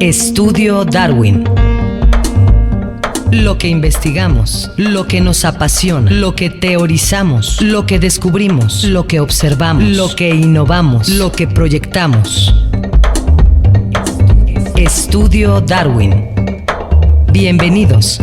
Estudio Darwin. Lo que investigamos, lo que nos apasiona, lo que teorizamos, lo que descubrimos, lo que observamos, lo que innovamos, lo que proyectamos. Estudio Darwin. Bienvenidos.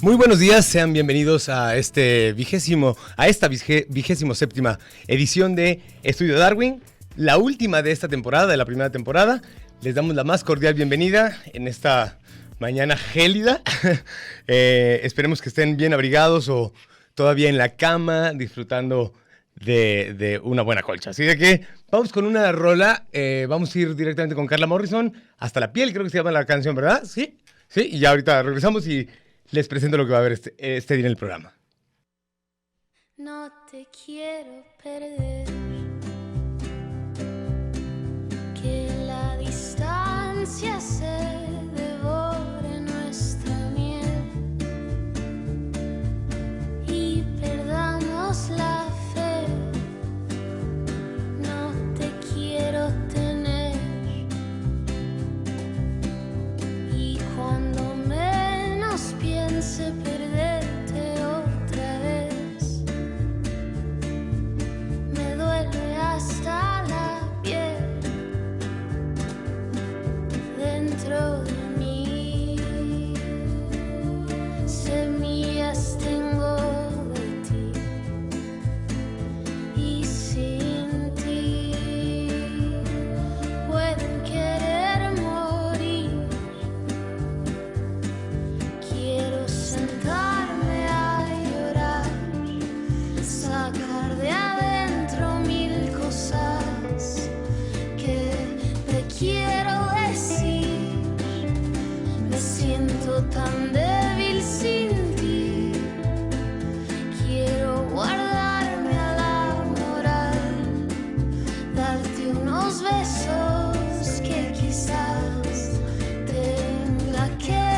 Muy buenos días, sean bienvenidos a esta 27ª edición de Estudio Darwin, la última de esta temporada, de la primera temporada. Les damos la más cordial bienvenida en esta mañana gélida. Esperemos que estén bien abrigados o todavía en la cama disfrutando de una buena colcha. Así de que vamos con una rola, vamos a ir directamente con Carla Morrison, Hasta la piel, creo que se llama la canción, ¿verdad? Sí, y ya ahorita regresamos y les presento lo que va a haber este día en el programa. No te quiero perder, que la distancia se devore nuestra miel y perdamos la fe. No te quiero tener y cuando piense perderte otra vez, me duele hasta la piel dentro de mí. Semillas tengo de ti y sin ti pueden querer morir. Quiero sentarme a llorar, sacar de adentro mil cosas que te quiero decir. Me siento tan débil sin ti. Quiero guardarme a la moral, darte unos besos que quizás tenga que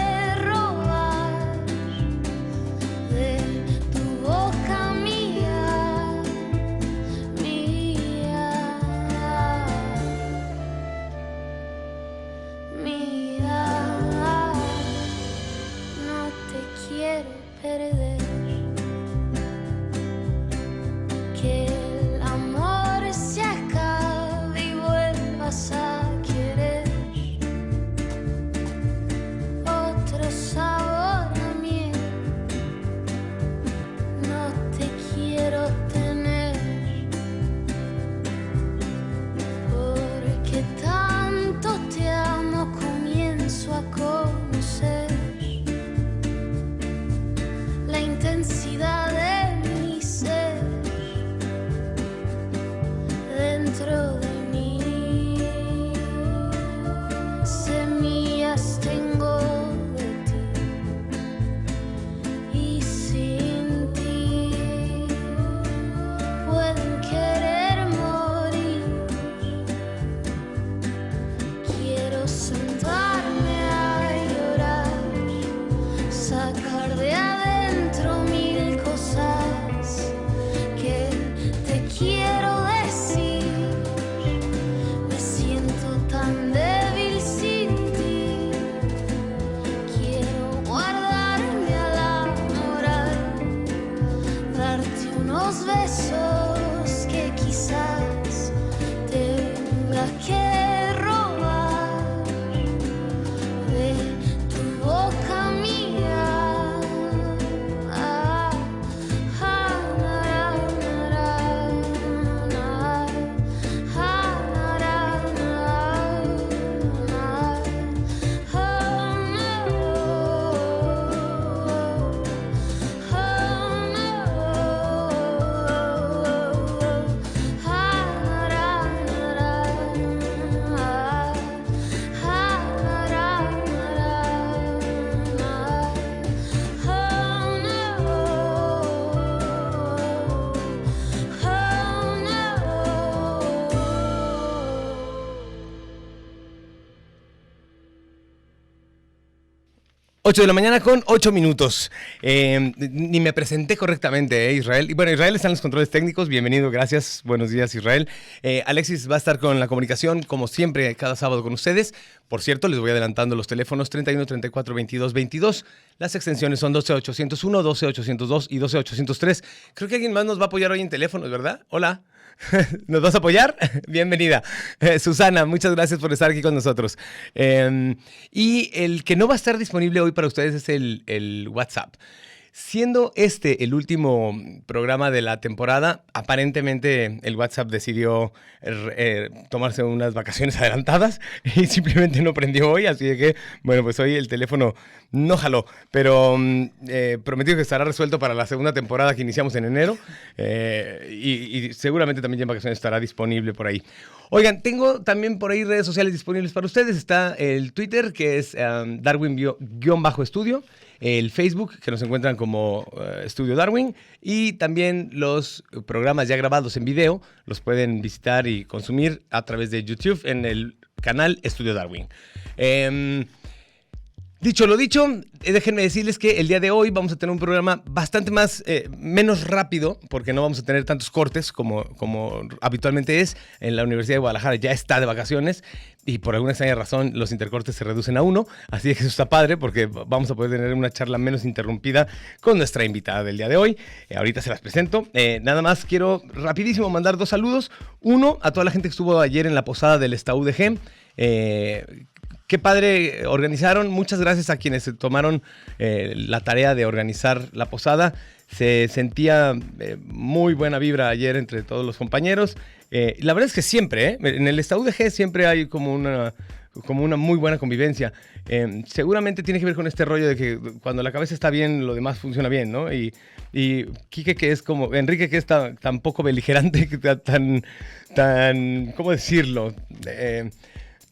8 de la mañana con 8 minutos. Ni me presenté correctamente, Israel. Y bueno, Israel está en los controles técnicos. Bienvenido, gracias. Buenos días, Israel. Alexis va a estar con la comunicación, como siempre, cada sábado con ustedes. Por cierto, les voy adelantando los teléfonos 31 34 22 22. Las extensiones son 12801, 12802 y 12803. Creo que alguien más nos va a apoyar hoy en teléfonos, ¿verdad? Hola. ¿Nos vas a apoyar? Bienvenida. Susana, muchas gracias por estar aquí con nosotros. Y el que no va a estar disponible hoy para ustedes es el WhatsApp. Siendo este el último programa de la temporada, aparentemente el WhatsApp decidió tomarse unas vacaciones adelantadas y simplemente no prendió hoy, así que, bueno, pues hoy el teléfono no jaló, pero prometido que estará resuelto para la segunda temporada que iniciamos en enero y seguramente también ya en vacaciones estará disponible por ahí. Oigan, tengo también por ahí redes sociales disponibles para ustedes. Está el Twitter, que es Darwin_Estudio. El Facebook, que nos encuentran como Estudio Darwin, y también los programas ya grabados en video los pueden visitar y consumir a través de YouTube en el canal Estudio Darwin. Dicho lo dicho, déjenme decirles que el día de hoy vamos a tener un programa bastante menos rápido, porque no vamos a tener tantos cortes como habitualmente es. En la Universidad de Guadalajara ya está de vacaciones y por alguna extraña razón los intercortes se reducen a 1, así que eso está padre porque vamos a poder tener una charla menos interrumpida con nuestra invitada del día de hoy. Ahorita se las presento. Nada más quiero rapidísimo mandar 2 saludos. Uno, a toda la gente que estuvo ayer en la posada del Esta UDG. Qué padre organizaron. Muchas gracias a quienes se tomaron la tarea de organizar la posada. Se sentía muy buena vibra ayer entre todos los compañeros. La verdad es que siempre, en el Esta UDG siempre hay como una muy buena convivencia. Seguramente tiene que ver con este rollo de que cuando la cabeza está bien, lo demás funciona bien, ¿no? Y Quique, que es como Enrique, que es tan poco beligerante, tan ¿cómo decirlo?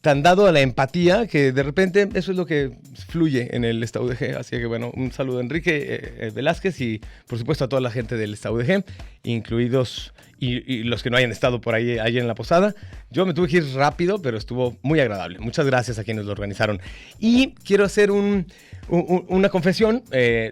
Tan dado a la empatía, que de repente eso es lo que fluye en el Esta UDG. Así que bueno, un saludo a Enrique Velázquez y por supuesto a toda la gente del Esta UDG, incluidos y los que no hayan estado por ahí en la posada. Yo me tuve que ir rápido, pero estuvo muy agradable. Muchas gracias a quienes lo organizaron. Y quiero hacer una confesión.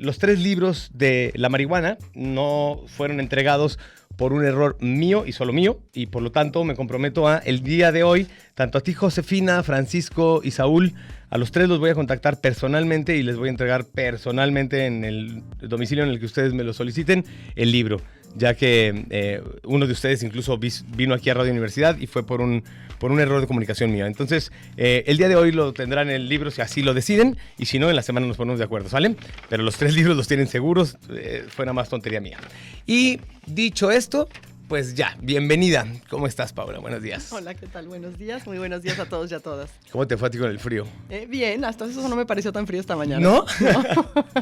Los 3 libros de la marihuana no fueron entregados por un error mío y solo mío, y por lo tanto me comprometo el día de hoy, tanto a ti, Josefina, Francisco y Saúl, a los 3 los voy a contactar personalmente y les voy a entregar personalmente en el domicilio en el que ustedes me lo soliciten el libro, ya que uno de ustedes incluso vino aquí a Radio Universidad y fue por un error de comunicación mía. Entonces, el día de hoy lo tendrán en el libro si así lo deciden, y si no, en la semana nos ponemos de acuerdo, ¿sale? Pero los 3 libros los tienen seguros, fue nada más tontería mía. Y dicho esto, pues ya, bienvenida. ¿Cómo estás, Paula? Buenos días. Hola, ¿qué tal? Buenos días. Muy buenos días a todos y a todas. ¿Cómo te fue a ti con el frío? Bien, hasta eso no me pareció tan frío esta mañana. ¿No?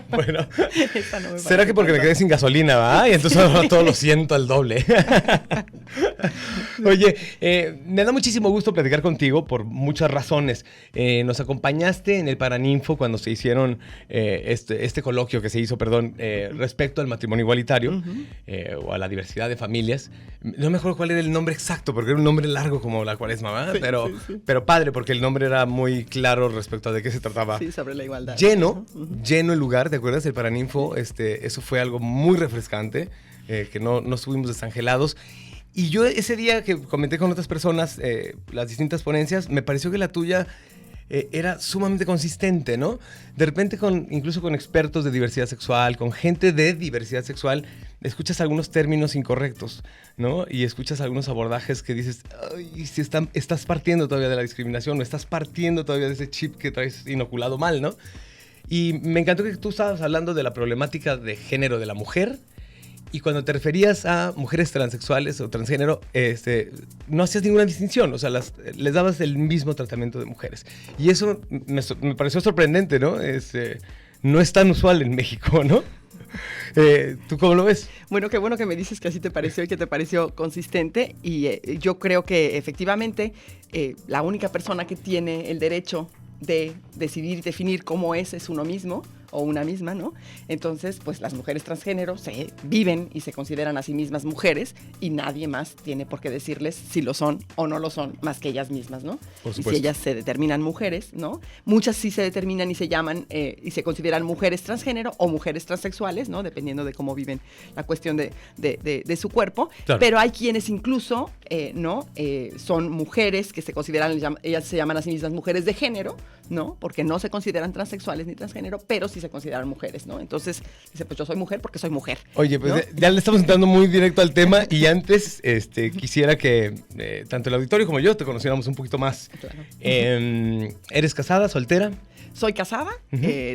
Bueno, no ¿será que porque me quedé sin gasolina, va? Y entonces ahora todo lo siento al doble. Oye, me da muchísimo gusto platicar contigo por muchas razones. Nos acompañaste en el Paraninfo cuando se hicieron este coloquio que se hizo, respecto al matrimonio igualitario o a la diversidad de familias. No me acuerdo cuál era el nombre exacto, porque era un nombre largo como la Cuaresma, ¿verdad? Sí, pero padre, porque el nombre era muy claro respecto a de qué se trataba. Sí, sobre la igualdad. Lleno el lugar, ¿te acuerdas? El Paraninfo, eso fue algo muy refrescante, que no estuvimos desangelados. Y yo ese día que comenté con otras personas las distintas ponencias, me pareció que la tuya era sumamente consistente, ¿no? De repente, incluso con expertos de diversidad sexual, con gente de diversidad sexual, escuchas algunos términos incorrectos, ¿no? Y escuchas algunos abordajes que dices, ay, si estás partiendo todavía de la discriminación, o estás partiendo todavía de ese chip que traes inoculado mal, ¿no? Y me encantó que tú estabas hablando de la problemática de género de la mujer. Y cuando te referías a mujeres transexuales o transgénero, no hacías ninguna distinción, o sea, les dabas el mismo tratamiento de mujeres. Y eso me pareció sorprendente, ¿no? No es tan usual en México, ¿no? ¿Tú cómo lo ves? Bueno, qué bueno que me dices que así te pareció y que te pareció consistente. Y yo creo que efectivamente la única persona que tiene el derecho de decidir y definir cómo es uno mismo, o una misma, ¿no? Entonces, pues las mujeres transgénero se viven y se consideran a sí mismas mujeres y nadie más tiene por qué decirles si lo son o no lo son, más que ellas mismas, ¿no? Por Y supuesto. si ellas se determinan mujeres, ¿no? Muchas sí se determinan y se llaman y se consideran mujeres transgénero o mujeres transexuales, ¿no? Dependiendo de cómo viven la cuestión de su cuerpo. Claro. Pero hay quienes incluso, ¿no? Son mujeres que se consideran, ellas se llaman a sí mismas mujeres de género, ¿no? Porque no se consideran transexuales ni transgénero, pero sí se consideran mujeres, ¿no? Entonces, dice, pues yo soy mujer porque soy mujer. Oye, pues ¿no? ya le estamos entrando muy directo al tema y antes quisiera que tanto el auditorio como yo te conociéramos un poquito más. Claro. ¿Eres casada, soltera? Soy casada,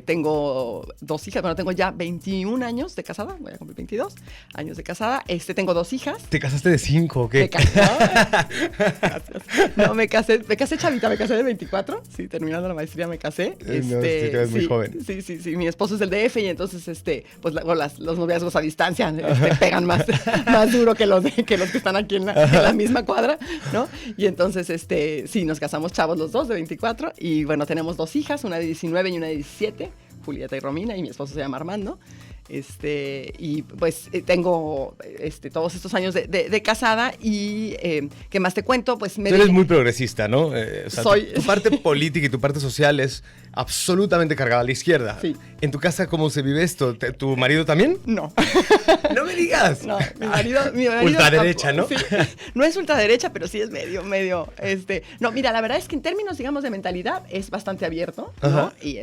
tengo 2 hijas, bueno, tengo ya 21 años de casada, voy a cumplir 22 años de casada, tengo 2 hijas. ¿Te casaste de 5 o qué? Me casé, gracias. No, me casé chavita, me casé de 24, sí, terminando la maestría me casé. No, sí, te ves muy sí, joven. Sí, mi esposo es del DF y entonces, pues los noviazgos a distancia pegan más duro que los que están aquí en la misma cuadra, ¿no? Y entonces, sí, nos casamos chavos los dos de 24 y bueno, tenemos 2 hijas, una de 19 y una de 17, Julieta y Romina, y mi esposo se llama Armando. Y pues tengo todos estos años de casada y ¿qué más te cuento? Pues Tú eres muy progresista, ¿no? O sea, Soy. Tu parte política y tu parte social es absolutamente cargada a la izquierda. Sí. ¿En tu casa cómo se vive esto? ¿Tu marido también? No. ¡No me digas! No, mi marido Ultraderecha, ¿no? Sí, no es ultraderecha, pero sí es medio. No, mira, la verdad es que en términos, digamos, de mentalidad es bastante abierto, ¿no? Ajá. Y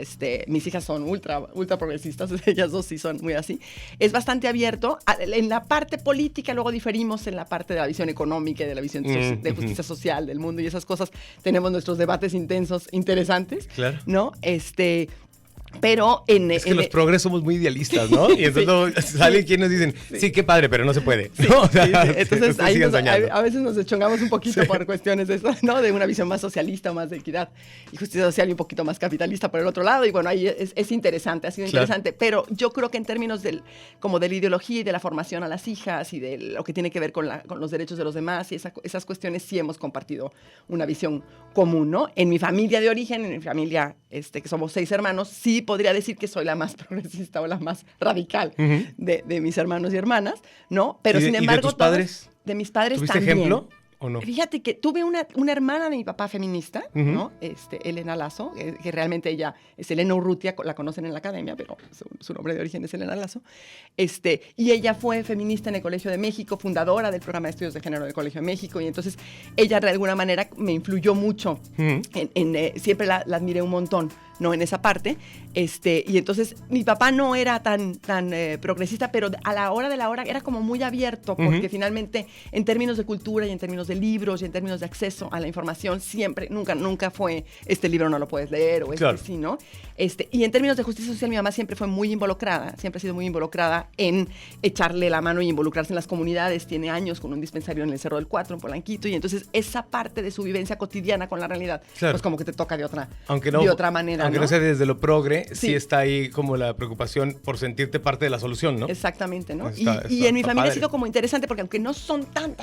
mis hijas son ultra progresistas, ellas dos sí son muy así. Es bastante abierto. En la parte política luego diferimos en la parte de la visión económica y de la visión de justicia social del mundo y esas cosas. Tenemos nuestros debates intensos, interesantes, Claro. ¿no? Pero Es que los progres somos muy idealistas, ¿no? Y entonces luego salen quienes dicen, sí, qué padre, pero no se puede. ¿no? O sea, Entonces ustedes ahí sigan soñando. a veces nos deschongamos un poquito por cuestiones de eso, ¿no? De una visión más socialista, más de equidad y justicia social y un poquito más capitalista por el otro lado. Y bueno, ahí es interesante, ha sido Claro. interesante. Pero yo creo que en términos como de la ideología y de la formación a las hijas y de lo que tiene que ver con los derechos de los demás y esas cuestiones sí hemos compartido una visión común, ¿no? En mi familia de origen, en mi familia, que somos 6 hermanos, sí podría decir que soy la más progresista o la más radical de mis hermanos y hermanas, ¿no? Pero ¿Y de sin embargo, tus padres? de mis padres ¿Tuviste también. ejemplo o no? Fíjate que tuve una hermana de mi papá feminista, ¿no? Elena Lazo, que realmente ella es Elena Urrutia, la conocen en la academia, pero su nombre de origen es Elena Lazo. Y ella fue feminista en el Colegio de México, fundadora del programa de estudios de género del Colegio de México, y entonces ella de alguna manera me influyó mucho. Siempre la admiré un montón, ¿no? En esa parte. Y entonces mi papá no era tan progresista, pero a la hora de la hora era como muy abierto, porque finalmente en términos de cultura y en términos de libros y en términos de acceso a la información, siempre, nunca fue este libro no lo puedes leer o Claro. sí, ¿no? Y en términos de justicia social, mi mamá siempre fue muy involucrada, siempre ha sido muy involucrada en echarle la mano y involucrarse en las comunidades. Tiene años con un dispensario en el Cerro del Cuatro, en Polanquito, y entonces esa parte de su vivencia cotidiana con la realidad, Claro. pues como que te toca de otra manera, Aunque no sea desde lo progre, sí Sí. está ahí como la preocupación por sentirte parte de la solución, ¿no? Exactamente, ¿no? Está Y en mi familia padre. ha sido como interesante porque aunque no son tan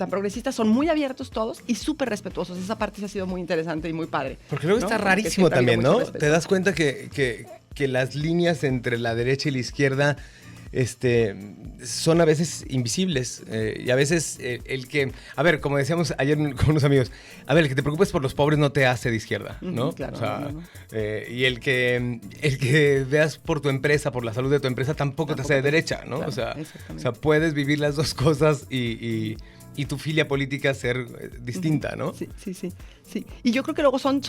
progresistas, son muy abiertos todos y súper respetuosos. Esa parte sí ha sido muy interesante y muy padre. Porque luego ¿no? está Porque rarísimo siempre ha habido también, mucho ¿no? respeto. Te das cuenta que las líneas entre la derecha y la izquierda son a veces invisibles. Y a veces a ver, como decíamos ayer con unos amigos, a ver, el que te preocupes por los pobres no te hace de izquierda, ¿no? Claro, O sea, no. Y el que veas por tu empresa, por la salud de tu empresa, tampoco te hace de derecha, ¿no? Claro, o sea, exactamente. puedes vivir las dos cosas y tu filia política ser distinta, ¿no? Sí. Y yo creo que luego son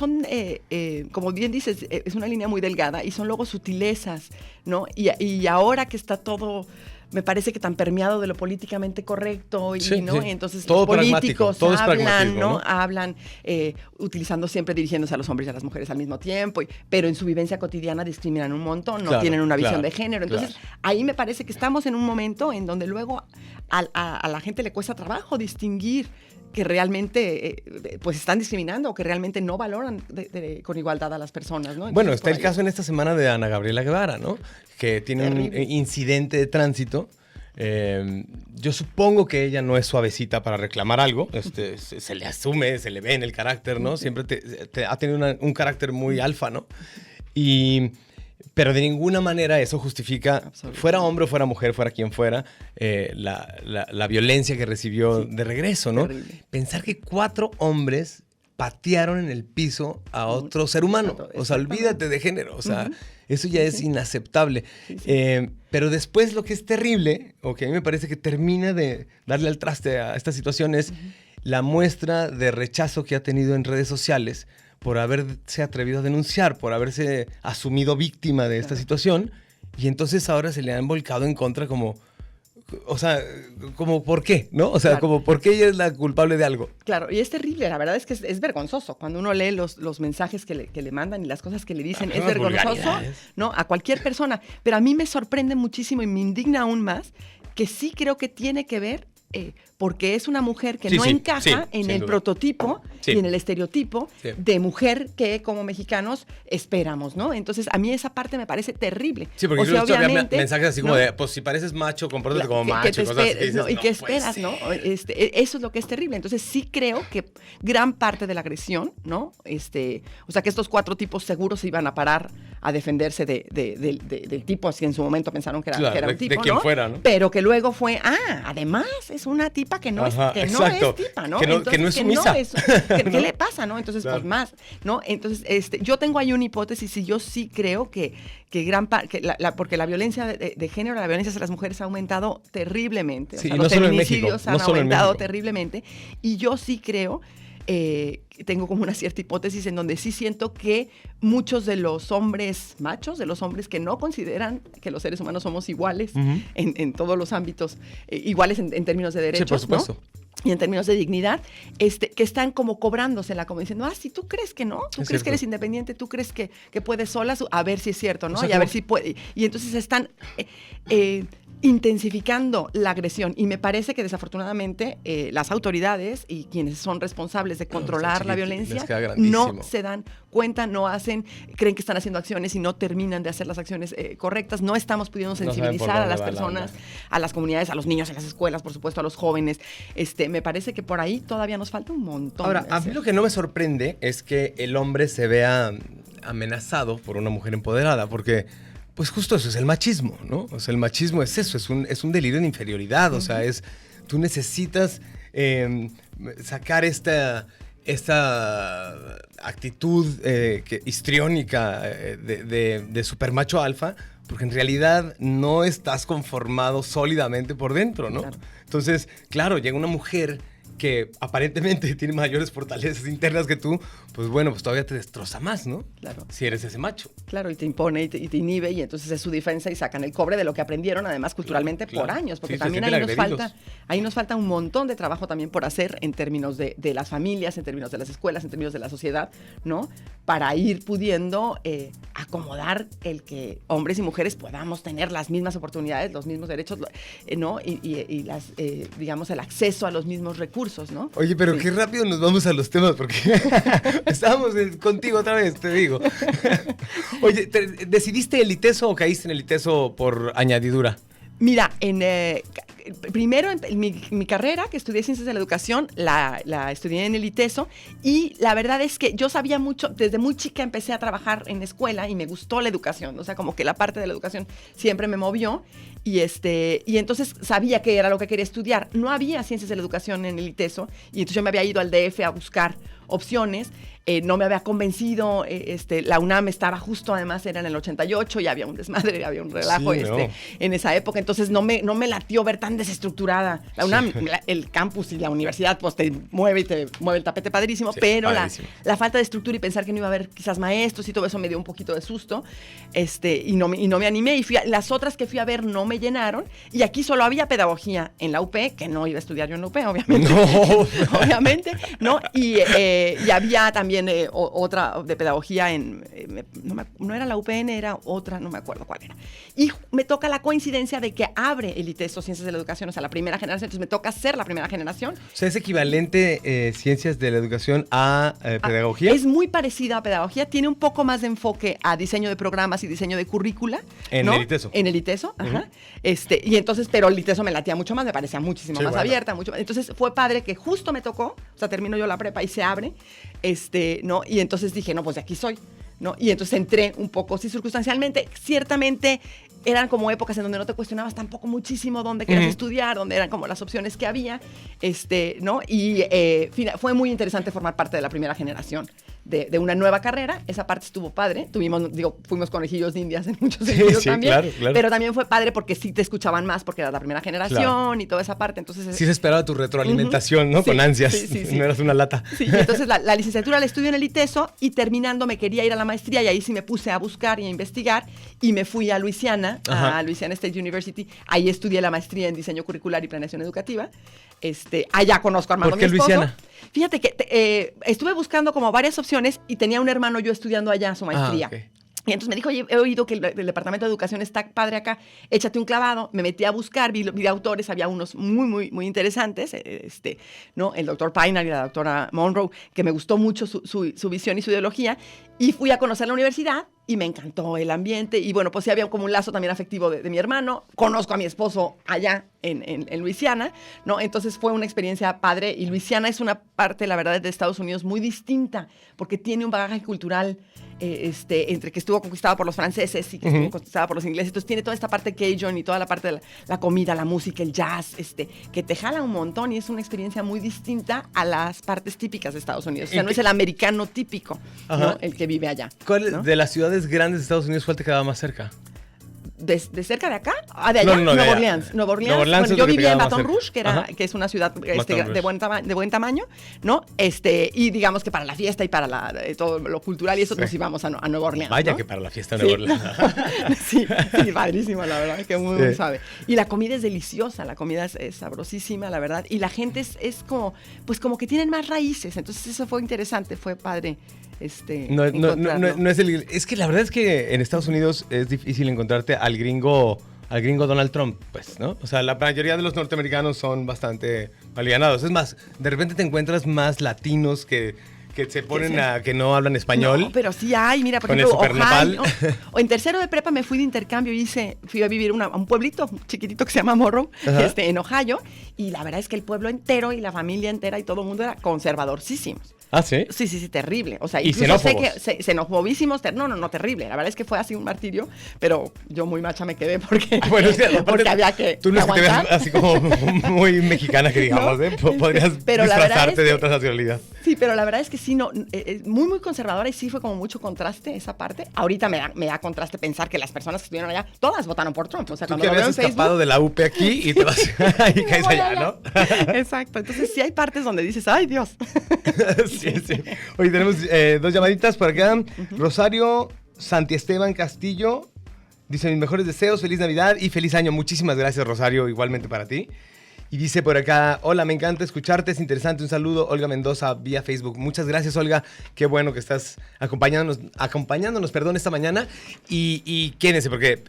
como bien dices, es una línea muy delgada y son luego sutilezas, ¿no? Y ahora que está todo, me parece que tan permeado de lo políticamente correcto, y, Sí, ¿no? sí. Y entonces Todo los pragmático, políticos todo es hablan, pragmatismo, ¿no? ¿no? Hablan utilizando siempre, dirigiéndose a los hombres y a las mujeres al mismo tiempo, pero en su vivencia cotidiana discriminan un montón, no Claro, tienen una claro, visión de género. Entonces, ahí me parece que estamos en un momento en donde luego a la gente le cuesta trabajo distinguir que realmente pues están discriminando o que realmente no valoran con igualdad a las personas, ¿no? Entonces, Bueno, está por el ahí- caso en esta semana de Ana Gabriela Guevara, ¿no? Que tiene un Terrible. incidente de tránsito. Yo supongo que ella no es suavecita para reclamar algo. Se le asume, se le ve en el carácter, ¿no? Siempre ha tenido un carácter muy alfa, ¿no? Y Pero de ninguna manera eso justifica, Absolutamente. fuera hombre o fuera mujer, fuera quien fuera, la violencia que recibió de regreso, ¿no? Terrible. Pensar que 4 hombres patearon en el piso a otro ser humano. O sea, Exactamente. olvídate de género. O sea, eso ya es inaceptable. Sí, sí. Pero después lo que es terrible, o que a mí me parece que termina de darle al traste a esta situación, es la muestra de rechazo que ha tenido en redes sociales por haberse atrevido a denunciar, por haberse asumido víctima de esta situación, y entonces ahora se le han volcado en contra como, o sea, como ¿por qué? ¿No? O sea, Claro. como ¿por qué ella es la culpable de algo? Claro, y es terrible, la verdad es que es vergonzoso. Cuando uno lee los mensajes que le mandan y las cosas que le dicen, es Unas vergonzoso, vulgaridades. ¿no? A cualquier persona. Pero a mí me sorprende muchísimo y me indigna aún más que sí creo que tiene que ver, porque es una mujer que Sí, no sí, encaja sí, en sin el duda. prototipo Sí. y en el estereotipo Sí. de mujer que como mexicanos esperamos, ¿no? Entonces a mí esa parte me parece terrible. Sí, porque O sea, incluso había obviamente, mensajes así como ¿no? de, pues si pareces macho, compórtate como que macho, te y cosas así. esperes, ¿no? dices, Y que "No puede esperas, ser". ¿no? Eso es lo que es terrible. Entonces sí creo que gran parte de la agresión, ¿no? O sea, que estos 4 tipos seguros se iban a parar a defenderse del tipo, así en su momento pensaron que era, Claro, que era un de tipo, quien ¿no? fuera, ¿no? Pero que luego fue, además es una tipa que no, Ajá, que no exacto. es tipa, ¿no? Que no- que no es sumisa. ¿Qué ¿No? le pasa, no? Entonces, Claro. pues más, ¿no? Entonces, yo tengo ahí una hipótesis y yo sí creo que gran parte, porque la violencia de género, la violencia hacia las mujeres ha aumentado terriblemente. Sí, o sea, y no los solo en México, feminicidios no han solo en aumentado México. terriblemente. Y yo sí creo, tengo como una cierta hipótesis en donde sí siento que muchos de los hombres machos, de los hombres que no consideran que los seres humanos somos iguales Ujú. en todos los ámbitos, iguales en términos de Sí, derechos, por supuesto. ¿no? Y en términos de dignidad, que están como cobrándosela, como diciendo, si tú crees que no, tú Es crees cierto. que eres independiente, tú crees que puedes sola, a ver si es cierto, ¿no? O sea, y a ver como- si puede. Y entonces están intensificando la agresión. Y me parece que desafortunadamente las autoridades y quienes son responsables de controlar la chiquiti- violencia les queda grandísimo. no se dan cuenta, no hacen, creen que están haciendo acciones y no terminan de hacer las acciones correctas. No estamos pudiendo saben por sensibilizar a dónde las va la personas, onda. a las comunidades, a los niños en las escuelas, por supuesto, a los jóvenes. Me parece que por ahí todavía nos falta un montón. Ahora, de a mí hacer. lo que no me sorprende es que el hombre se vea amenazado por una mujer empoderada, porque pues justo eso es el machismo, ¿no? O sea, el machismo es eso, es un delirio de inferioridad, o sea, tú necesitas sacar esta actitud histriónica de supermacho alfa, porque en realidad no estás conformado sólidamente por dentro, ¿no? Claro. Entonces, claro, llega una mujer que aparentemente tiene mayores fortalezas internas que tú, pues bueno, pues todavía te destroza más, ¿no? Claro. Si eres ese macho. Claro, y te impone y te inhibe, y entonces es su defensa y sacan el cobre de lo que aprendieron, además, culturalmente Claro. por años, porque Sí, se también sienten agredidos. ahí nos falta un montón de trabajo también por hacer en términos de las familias, en términos de las escuelas, en términos de la sociedad, ¿no? Para ir pudiendo acomodar el que hombres y mujeres podamos tener las mismas oportunidades, los mismos derechos, ¿no? Y las, digamos, el acceso a los mismos recursos, ¿no? Oye, pero Sí. qué rápido nos vamos a los temas, porque estábamos contigo otra vez, te digo. Oye, ¿decidiste el ITESO o caíste en el ITESO por añadidura? Mira, primero en mi carrera, que estudié Ciencias de la Educación, la estudié en el ITESO, y la verdad es que yo sabía mucho, desde muy chica empecé a trabajar en escuela y me gustó la educación, o sea, como que la parte de la educación siempre me movió, y entonces sabía que era lo que quería estudiar. No había Ciencias de la Educación en el ITESO, y entonces yo me había ido al DF a buscar opciones. No me había convencido, la UNAM estaba justo, además era en el 88 y había un desmadre, había un relajo Sí, no. en esa época, entonces no me latió ver tan desestructurada la UNAM. El campus y la universidad pues te mueve el tapete padrísimo, Sí, pero padrísimo. la falta de estructura y pensar que no iba a haber quizás maestros y todo eso me dio un poquito de susto, y no me animé, y las otras que fui a ver no me llenaron, y aquí solo había pedagogía en la UP, que no iba a estudiar yo en la UP, obviamente. No. Obviamente, ¿no? Y había también otra de pedagogía no era la UPN, era otra, no me acuerdo cuál era. Y me toca la coincidencia de que abre el ITESO Ciencias de la Educación, o sea, la primera generación, entonces me toca ser la primera generación. O sea, ¿es equivalente Ciencias de la Educación a Pedagogía? Es muy parecida a pedagogía, tiene un poco más de enfoque a diseño de programas y diseño de currícula. En ¿no? el ITESO. En el ITESO, ajá. Y entonces, pero el ITESO me latía mucho más, me parecía muchísimo Sí, más bueno. abierta, mucho más. Entonces fue padre que justo me tocó, o sea, termino yo la prepa y se abre, ¿no? Y entonces dije, no, pues de aquí soy. ¿no? Y entonces entré un poco, sí, circunstancialmente. Ciertamente eran como épocas en donde no te cuestionabas tampoco muchísimo dónde querías estudiar, dónde eran como las opciones que había, ¿no? Y fue muy interesante formar parte de la primera generación de una nueva carrera. Esa parte estuvo padre. Fuimos conejillos de indias en muchos sentidos también. Claro. Pero también fue padre porque sí te escuchaban más porque era la primera generación y toda esa parte. Entonces, sí se esperaba tu retroalimentación, ¿no? Sí, con ansias. sí. No eras una lata. Sí, y entonces la licenciatura la estudié en el ITESO y terminando me quería ir a la maestría y ahí sí me puse a buscar y a investigar y me fui a Luisiana, a Louisiana State University. Ahí estudié la maestría en diseño curricular y planeación educativa. Allá conozco a Armando, ¿Por qué mi esposo. Luisiana? Fíjate que estuve buscando como varias opciones y tenía un hermano yo estudiando allá su maestría. Okay. Y entonces me dijo, oye, he oído que el Departamento de Educación está padre acá, échate un clavado. Me metí a buscar, vi de autores, había unos muy interesantes, ¿no? El doctor Piner y la doctora Monroe, que me gustó mucho su visión y su ideología, y fui a conocer la universidad y me encantó el ambiente, y bueno, pues sí había como un lazo también afectivo de mi hermano, conozco a mi esposo allá en Luisiana, ¿no? Entonces fue una experiencia padre, y Luisiana es una parte, la verdad, de Estados Unidos muy distinta, porque tiene un bagaje cultural entre que estuvo conquistada por los franceses y que estuvo conquistada por los ingleses. Entonces tiene toda esta parte Cajun y toda la parte de la comida, la música, el jazz, que te jala un montón y es una experiencia muy distinta a las partes típicas de Estados Unidos. O sea, no es el americano típico, ¿no? El que vive allá. ¿Cuál ¿no? de las ciudades grandes de Estados Unidos cuál te quedaba más cerca? ¿De cerca de acá? De allá, No, Nueva Orleans. Nueva Orleans Bueno, es lo yo que te vivía en quedaba más Baton cerca. Rouge, que es una ciudad Baton de buen tamaño, ¿no? Y digamos que para la fiesta y para todo lo cultural y eso nos íbamos a Nueva Orleans. Vaya, ¿no? que para la fiesta de Nueva Orleans. Sí, padrísimo, la verdad, que muy suave. Y la comida es deliciosa, la comida es sabrosísima, la verdad. Y la gente es como, pues como que tienen más raíces. Entonces eso fue interesante, fue padre. Es que la verdad es que en Estados Unidos es difícil encontrarte al gringo Donald Trump, pues, ¿no? O sea, la mayoría de los norteamericanos son bastante alivianados. Es más, de repente te encuentras más latinos que se ponen que no hablan español. No, pero sí hay, mira, por con ejemplo, el supernopal. O en tercero de prepa me fui de intercambio y fui a vivir a un pueblito chiquitito que se llama Morrow, en Ohio, y la verdad es que el pueblo entero y la familia entera y todo el mundo era conservadorcísimos. ¿Ah, sí? Sí, terrible. O sea, ¿Y incluso sé xenófobos? que xenofobísimos, no, terrible. La verdad es que fue así un martirio, pero yo muy macha me quedé porque, Bueno, sí, aparte, porque había que tú no es que te aguantar. veas así como muy mexicana, que digamos, No, ¿eh? Podrías pero la verdad disfrazarte es de que- otra nacionalidad. Sí, pero la verdad es que sí, es muy conservadora y sí fue como mucho contraste esa parte. Ahorita me da contraste pensar que las personas que estuvieron allá, todas votaron por Trump. O sea, Tú cuando que lo veo habías en escapado de la UP aquí y te vas y caes voy allá, ¿no? Exacto. Entonces sí hay partes donde dices, ay, Dios. Sí. Oye, tenemos dos llamaditas por acá. Rosario Santiesteban Castillo dice: mis mejores deseos, feliz Navidad y feliz año. Muchísimas gracias, Rosario, igualmente para ti. Y dice por acá: hola, me encanta escucharte, es interesante. Un saludo, Olga Mendoza, vía Facebook. Muchas gracias, Olga. Qué bueno que estás acompañándonos, perdón, esta mañana. Y quédense, porque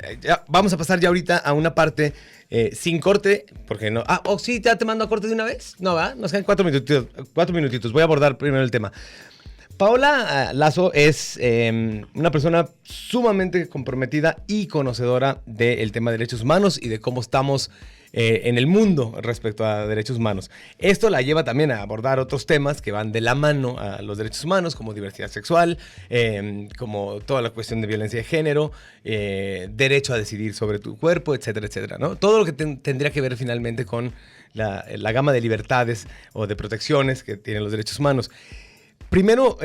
vamos a pasar ya ahorita a una parte sin corte, porque no. Sí, ya te mando a corte de una vez. No, ¿va? Nos quedan 4 minutitos. Voy a abordar primero el tema. Paola Lazo es una persona sumamente comprometida y conocedora del tema de derechos humanos y de cómo estamos en el mundo respecto a derechos humanos. Esto la lleva también a abordar otros temas que van de la mano a los derechos humanos, como diversidad sexual, como toda la cuestión de violencia de género, derecho a decidir sobre tu cuerpo, etcétera, etcétera, ¿no? Todo lo que tendría que ver finalmente con la gama de libertades o de protecciones que tienen los derechos humanos. Primero,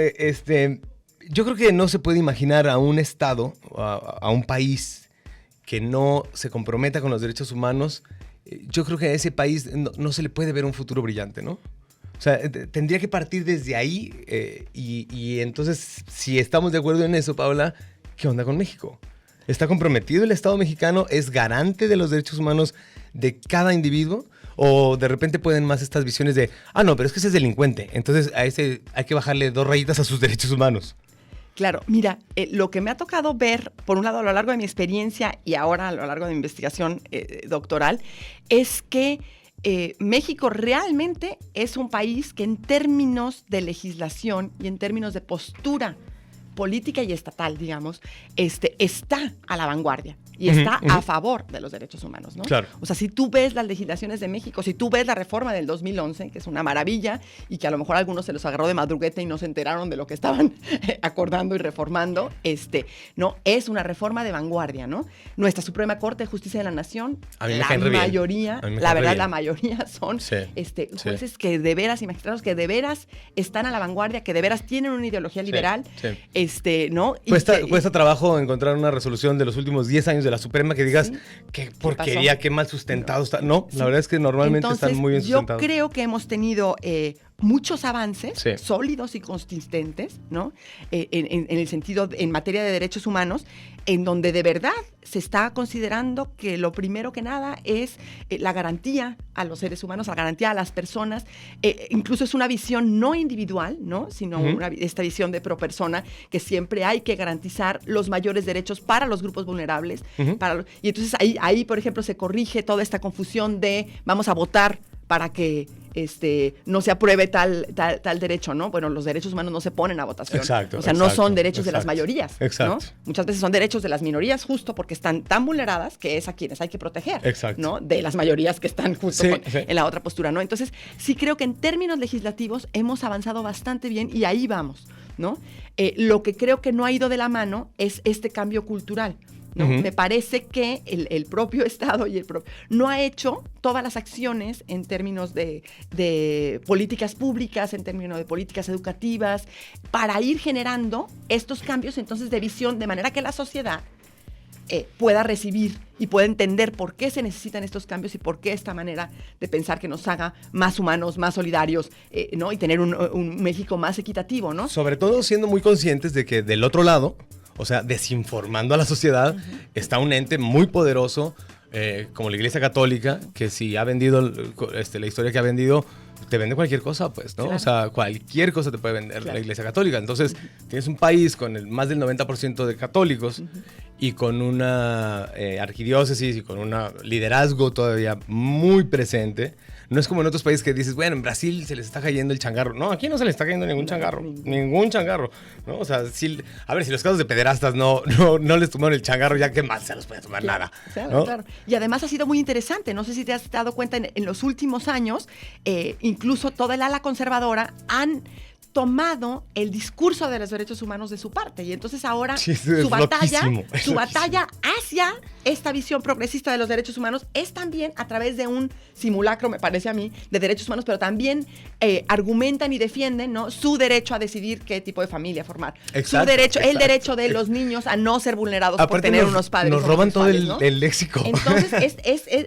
yo creo que no se puede imaginar a un Estado, a un país que no se comprometa con los derechos humanos. Yo creo que a ese país no se le puede ver un futuro brillante, ¿no? O sea, tendría que partir desde ahí y entonces, si estamos de acuerdo en eso, Paola, ¿qué onda con México? ¿Está comprometido el Estado mexicano? ¿Es garante de los derechos humanos de cada individuo? ¿O de repente pueden más estas visiones de, no, pero es que ese es delincuente, entonces a ese hay que bajarle 2 rayitas a sus derechos humanos? Claro, mira, lo que me ha tocado ver, por un lado, a lo largo de mi experiencia y ahora a lo largo de mi investigación doctoral, es que México realmente es un país que en términos de legislación y en términos de postura política y estatal, digamos, está a la vanguardia y está a favor de los derechos humanos, ¿no? Claro. O sea, si tú ves las legislaciones de México, si tú ves la reforma del 2011, que es una maravilla y que a lo mejor a algunos se los agarró de madrugueta y no se enteraron de lo que estaban acordando y reformando, ¿no? Es una reforma de vanguardia, ¿no? Nuestra Suprema Corte de Justicia de la Nación, A mí me la caen re bien. mayoría, A mí me la caen re verdad, bien. la mayoría son Sí, jueces que de veras y magistrados que de veras están a la vanguardia, que de veras tienen una ideología liberal, sí. ¿no? Y Cuesta trabajo encontrar una resolución de los últimos 10 años de la Suprema que digas, Sí. qué porquería, qué mal sustentado está. No, Sí. la verdad es que normalmente Entonces, están muy bien sustentados. Yo creo que hemos tenido muchos avances Sí. sólidos y consistentes, ¿no? En el sentido, en materia de derechos humanos, en donde de verdad se está considerando que lo primero que nada es la garantía a los seres humanos, la garantía a las personas. Incluso es una visión no individual, ¿no? Sino esta visión de pro persona, que siempre hay que garantizar los mayores derechos para los grupos vulnerables. Y entonces ahí, por ejemplo, se corrige toda esta confusión de vamos a votar para que no se apruebe tal derecho, ¿no? Bueno, los derechos humanos no se ponen a votación. Exacto, O sea, no exacto, son derechos de las exacto, mayorías, exacto. ¿no? Muchas veces son derechos de las minorías justo porque están tan vulneradas que es a quienes hay que proteger, Exacto. ¿no? De las mayorías que están justo Sí, con- sí. en la otra postura, ¿no? Entonces, sí creo que en términos legislativos hemos avanzado bastante bien y ahí vamos, ¿no? Lo que creo que no ha ido de la mano es este cambio cultural, ¿no? Ujú. Me parece que el propio Estado y no ha hecho todas las acciones en términos de políticas públicas, en términos de políticas educativas, para ir generando estos cambios entonces de visión, de manera que la sociedad pueda recibir y pueda entender por qué se necesitan estos cambios y por qué esta manera de pensar que nos haga más humanos, más solidarios, ¿no? Y tener un México más equitativo, ¿no? Sobre todo siendo muy conscientes de que del otro lado, o sea, desinformando a la sociedad, está un ente muy poderoso como la Iglesia Católica, que si ha vendido la historia que ha vendido, te vende cualquier cosa, pues, ¿no? Claro. O sea, cualquier cosa te puede vender Claro. la Iglesia Católica. Entonces, tienes un país con más del 90% de católicos y con una arquidiócesis y con un liderazgo todavía muy presente. No es como en otros países que dices, bueno, en Brasil se les está cayendo el changarro. No, aquí no se les está cayendo ningún changarro. Ningún changarro, ¿no? O sea, si los casos de pederastas no les tomaron el changarro, ya que más se los puede tomar nada. Claro, ¿no? claro. Y además ha sido muy interesante. No sé si te has dado cuenta, en los últimos años, incluso toda el ala conservadora han tomado el discurso de los derechos humanos de su parte. Y entonces ahora Sí, es su loquísimo. batalla hacia esta visión progresista de los derechos humanos es también a través de un simulacro, me parece a mí, de derechos humanos, pero también argumentan y defienden, ¿no?, su derecho a decidir qué tipo de familia formar. Exacto, Su derecho, el exacto. derecho de los niños a no ser vulnerados por Aparte tener nos, unos padres nos roban todo homosexuales, ¿no? el léxico. Entonces,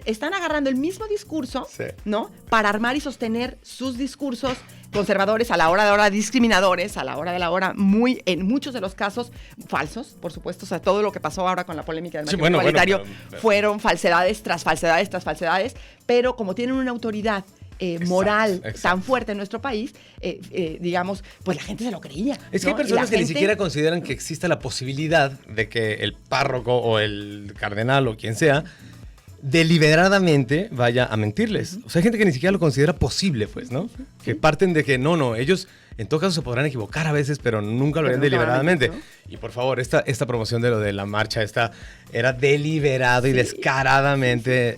están agarrando el mismo discurso, Sí. ¿no?, para armar y sostener sus discursos conservadores, a la hora de la hora discriminadores, a la hora de la hora en muchos de los casos falsos, por supuesto. O sea, todo lo que pasó ahora con la polémica del Sí, matrimonio bueno, igualitario pero- fueron falsedades tras falsedades tras falsedades, pero como tienen una autoridad moral exacto. tan fuerte en nuestro país, digamos, pues la gente se lo creía. Es que hay ¿no? Y la personas que ni gente- siquiera consideran que exista la posibilidad de que el párroco o el cardenal o quien sea deliberadamente vaya a mentirles. O sea, hay gente que ni siquiera lo considera posible, pues, ¿no? Que parten de que no, ellos en todo caso se podrán equivocar a veces, pero nunca lo harían Pero nunca van a deliberadamente. mentir, Y por favor, esta promoción de lo de la marcha, era deliberado y Sí. descaradamente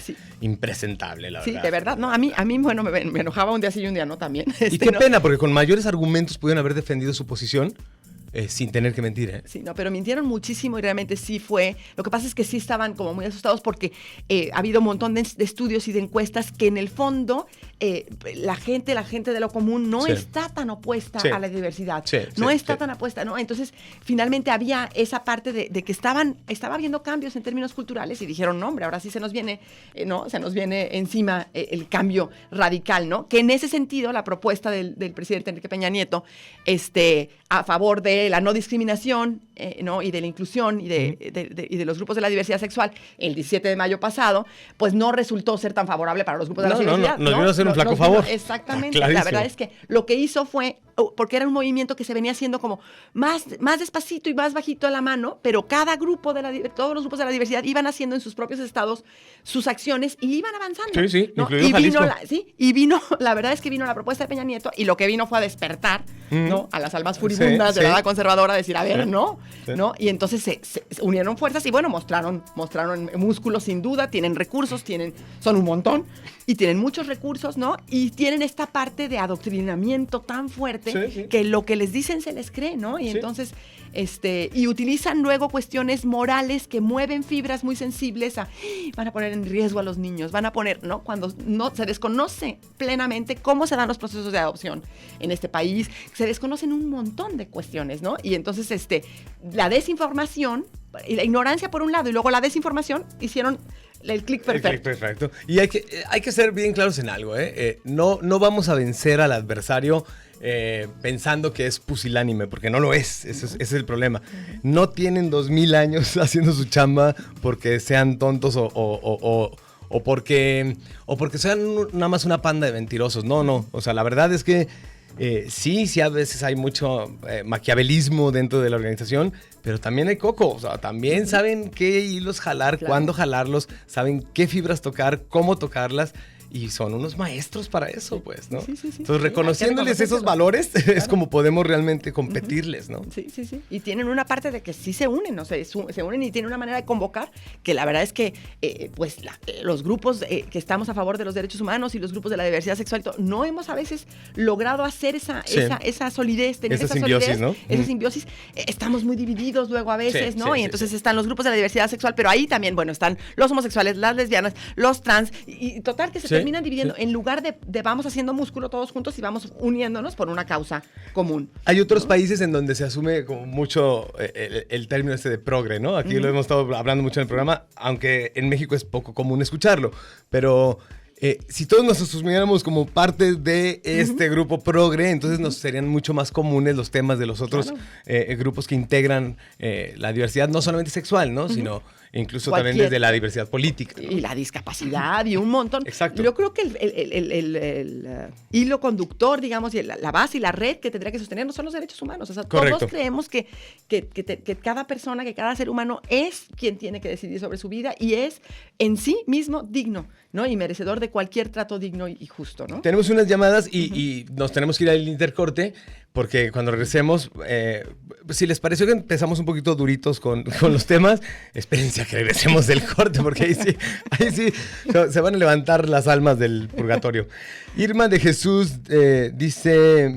Sí. impresentable, la Sí, verdad. de verdad, no, a mí bueno, me enojaba un día sí y un día no también. Y qué ¿no? pena, porque con mayores argumentos pudieron haber defendido su posición sin tener que mentir, ¿eh? Sí, no, pero mintieron muchísimo y realmente sí fue. Lo que pasa es que sí estaban como muy asustados porque ha habido un montón de estudios y de encuestas que en el fondo la gente de lo común no Sí. está tan opuesta Sí. a la diversidad. Sí, no sí, está sí. tan opuesta, ¿no? Entonces, finalmente había esa parte de que estaba habiendo cambios en términos culturales y dijeron, no, hombre, ahora sí se nos viene, ¿no? Se nos viene encima el cambio radical, ¿no? Que en ese sentido, la propuesta del presidente Enrique Peña Nieto, a favor de la no discriminación, ¿no?, y de la inclusión y de los grupos de la diversidad sexual, el 17 de mayo pasado, pues no resultó ser tan favorable para los grupos de la No, diversidad. nos vino a hacer un flaco favor. Exactamente. Clarísimo. La verdad es que lo que hizo fue, porque era un movimiento que se venía haciendo como más despacito y más bajito a la mano, pero cada grupo todos los grupos de la diversidad iban haciendo en sus propios estados sus acciones y iban avanzando. Sí, sí, ¿no? incluido Y vino Jalisco. la verdad es que vino la propuesta de Peña Nieto y lo que vino fue a despertar, ¿no?, a las almas Sí, furibundas de sí, la edad sí, conservadora a decir, a ver, Sí. ¿no? Sí. ¿no? Y entonces se unieron fuerzas y bueno, mostraron músculos sin duda, tienen recursos, son un montón y tienen muchos recursos, ¿no? Y tienen esta parte de adoctrinamiento tan fuerte Sí, sí. que lo que les dicen se les cree, ¿no? Y Sí. entonces, y utilizan luego cuestiones morales que mueven fibras muy sensibles van a poner en riesgo a los niños, van a poner, ¿no? Cuando no se desconoce plenamente cómo se dan los procesos de adopción en este país, se desconocen un montón de cuestiones, ¿no? Y entonces, la desinformación y la ignorancia por un lado y luego la desinformación hicieron el clic perfecto. Perfecto. Y hay que ser bien claros en algo, ¿eh? No vamos a vencer al adversario pensando que es pusilánime, porque no lo es. Ese es el problema. No tienen 2000 años haciendo su chamba porque sean tontos o porque sean nada más una panda de mentirosos. No. O sea, la verdad es que sí, a veces hay mucho maquiavelismo dentro de la organización, pero también hay coco. O sea, también saben qué hilos jalar, Claro. cuándo jalarlos, saben qué fibras tocar, cómo tocarlas. Y son unos maestros para eso, pues, ¿no? Sí. Entonces, Sí, hay que reconociéndoles esos valores, es como podemos realmente competirles, ¿no? Sí. Y tienen una parte de que sí se unen, se unen y tienen una manera de convocar que la verdad es que los grupos que estamos a favor de los derechos humanos y los grupos de la diversidad sexual, no hemos a veces logrado hacer esa solidez, tener Esa esa simbiosis, solidez, ¿no? esa simbiosis. Estamos muy divididos luego a veces, Sí, ¿no? sí, Y sí, entonces sí. están los grupos de la diversidad sexual, pero ahí también, bueno, están los homosexuales, las lesbianas, los trans, y total que se Sí, terminan dividiendo sí. en lugar de vamos haciendo músculo todos juntos y vamos uniéndonos por una causa común. Hay otros países en donde se asume como mucho el término de progre, ¿no? Aquí lo hemos estado hablando mucho en el programa, aunque en México es poco común escucharlo, pero si todos nos asumiéramos como parte de este grupo progre, entonces nos serían mucho más comunes los temas de los otros grupos que integran la diversidad, no solamente sexual, ¿no? Sino incluso también desde la diversidad política, ¿no? Y la discapacidad y un montón. Exacto. Yo creo que el hilo conductor, digamos, y la base y la red que tendría que sostenernos son los derechos humanos. O sea, Correcto. todos creemos que cada persona, que cada ser humano es quien tiene que decidir sobre su vida y es en sí mismo digno, ¿no? Y merecedor de cualquier trato digno y justo, ¿no? Tenemos unas llamadas y nos tenemos que ir al intercorte porque cuando regresemos, si les pareció que empezamos un poquito duritos con los temas, espérense a que regresemos del corte porque ahí sí se van a levantar las almas del purgatorio. Irma de Jesús dice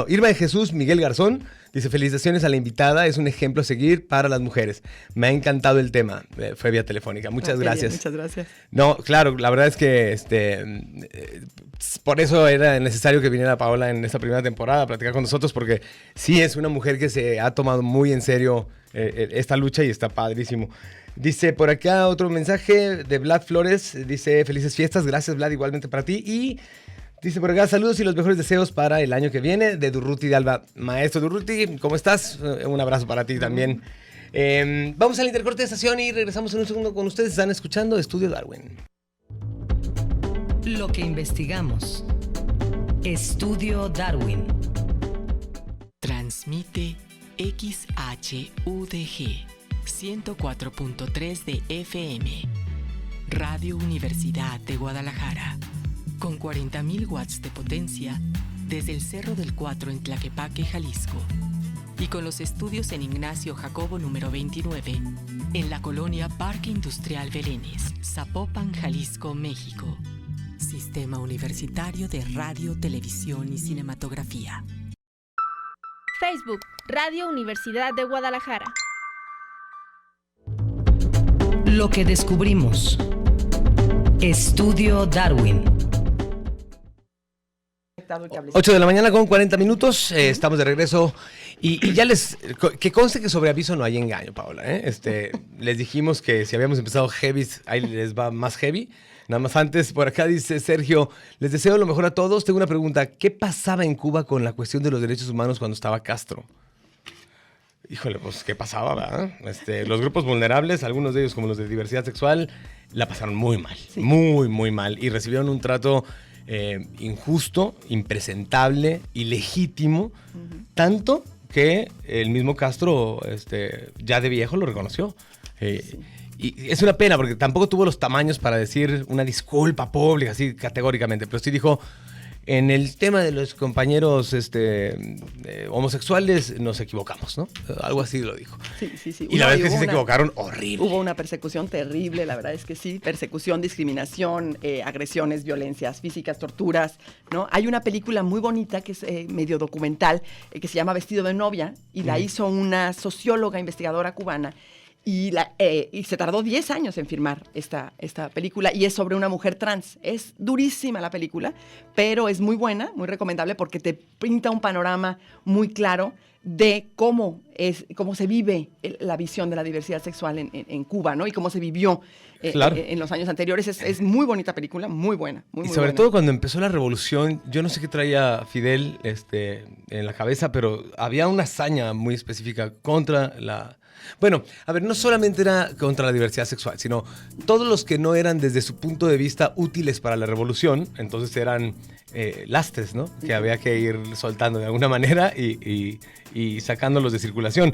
Irma de Jesús Miguel Garzón dice: felicitaciones a la invitada, es un ejemplo a seguir para las mujeres. Me ha encantado el tema, fue vía telefónica. Muchas Qué gracias. bien, muchas gracias. No, claro, la verdad es que por eso era necesario que viniera Paola en esta primera temporada a platicar con nosotros, porque sí es una mujer que se ha tomado muy en serio esta lucha y está padrísimo. Dice por acá otro mensaje de Vlad Flores, dice: felices fiestas, gracias Vlad, igualmente para ti. Y dice por acá: saludos y los mejores deseos para el año que viene, de Durruti de Alba. Maestro Durruti, ¿cómo estás? Un abrazo para ti también. Vamos al intercorte de estación y regresamos en un segundo con ustedes. Están escuchando Estudio Darwin. Lo que investigamos. Estudio Darwin. Transmite XHUDG 104.3 de FM. Radio Universidad de Guadalajara. Con 40.000 watts de potencia desde el Cerro del Cuatro en Tlaquepaque, Jalisco. Y con los estudios en Ignacio Jacobo número 29, en la colonia Parque Industrial Belénes, Zapopan, Jalisco, México. Sistema Universitario de Radio, Televisión y Cinematografía. Facebook, Radio Universidad de Guadalajara. Lo que descubrimos. Estudio Darwin. 8 de la mañana con 40 minutos, estamos de regreso y ya que conste que sobre aviso no hay engaño, Paola, les dijimos que si habíamos empezado heavy, ahí les va más heavy. Nada más antes, por acá dice Sergio: les deseo lo mejor a todos. Tengo una pregunta: ¿qué pasaba en Cuba con la cuestión de los derechos humanos cuando estaba Castro? Híjole, pues, ¿qué pasaba, verdad? Los grupos vulnerables, algunos de ellos como los de diversidad sexual, la pasaron muy mal, sí. Muy, muy mal, y recibieron un trato injusto, impresentable, ilegítimo, tanto que el mismo Castro, ya de viejo, lo reconoció. Sí. Y es una pena porque tampoco tuvo los tamaños para decir una disculpa pública, así categóricamente, pero sí dijo en el tema de los compañeros homosexuales nos equivocamos, ¿no? Algo así lo dijo. Sí. Y la verdad es que sí hubo se equivocaron horrible. Hubo una persecución terrible, la verdad es que sí. Persecución, discriminación, agresiones, violencias físicas, torturas, ¿no? Hay una película muy bonita que es medio documental que se llama Vestido de novia y la hizo una socióloga investigadora cubana. Y se tardó 10 años en filmar esta película y es sobre una mujer trans. Es durísima la película, pero es muy buena, muy recomendable porque te pinta un panorama muy claro de cómo se vive la visión de la diversidad sexual en Cuba, ¿no? Y cómo se vivió Claro. en los años anteriores. Es muy bonita película, muy buena. Y sobre todo cuando empezó la revolución, yo no sé qué traía Fidel en la cabeza, pero había una hazaña muy específica contra la... Bueno, a ver, no solamente era contra la diversidad sexual, sino todos los que no eran desde su punto de vista útiles para la revolución, entonces eran lastres, ¿no? Que había que ir soltando de alguna manera y sacándolos de circulación.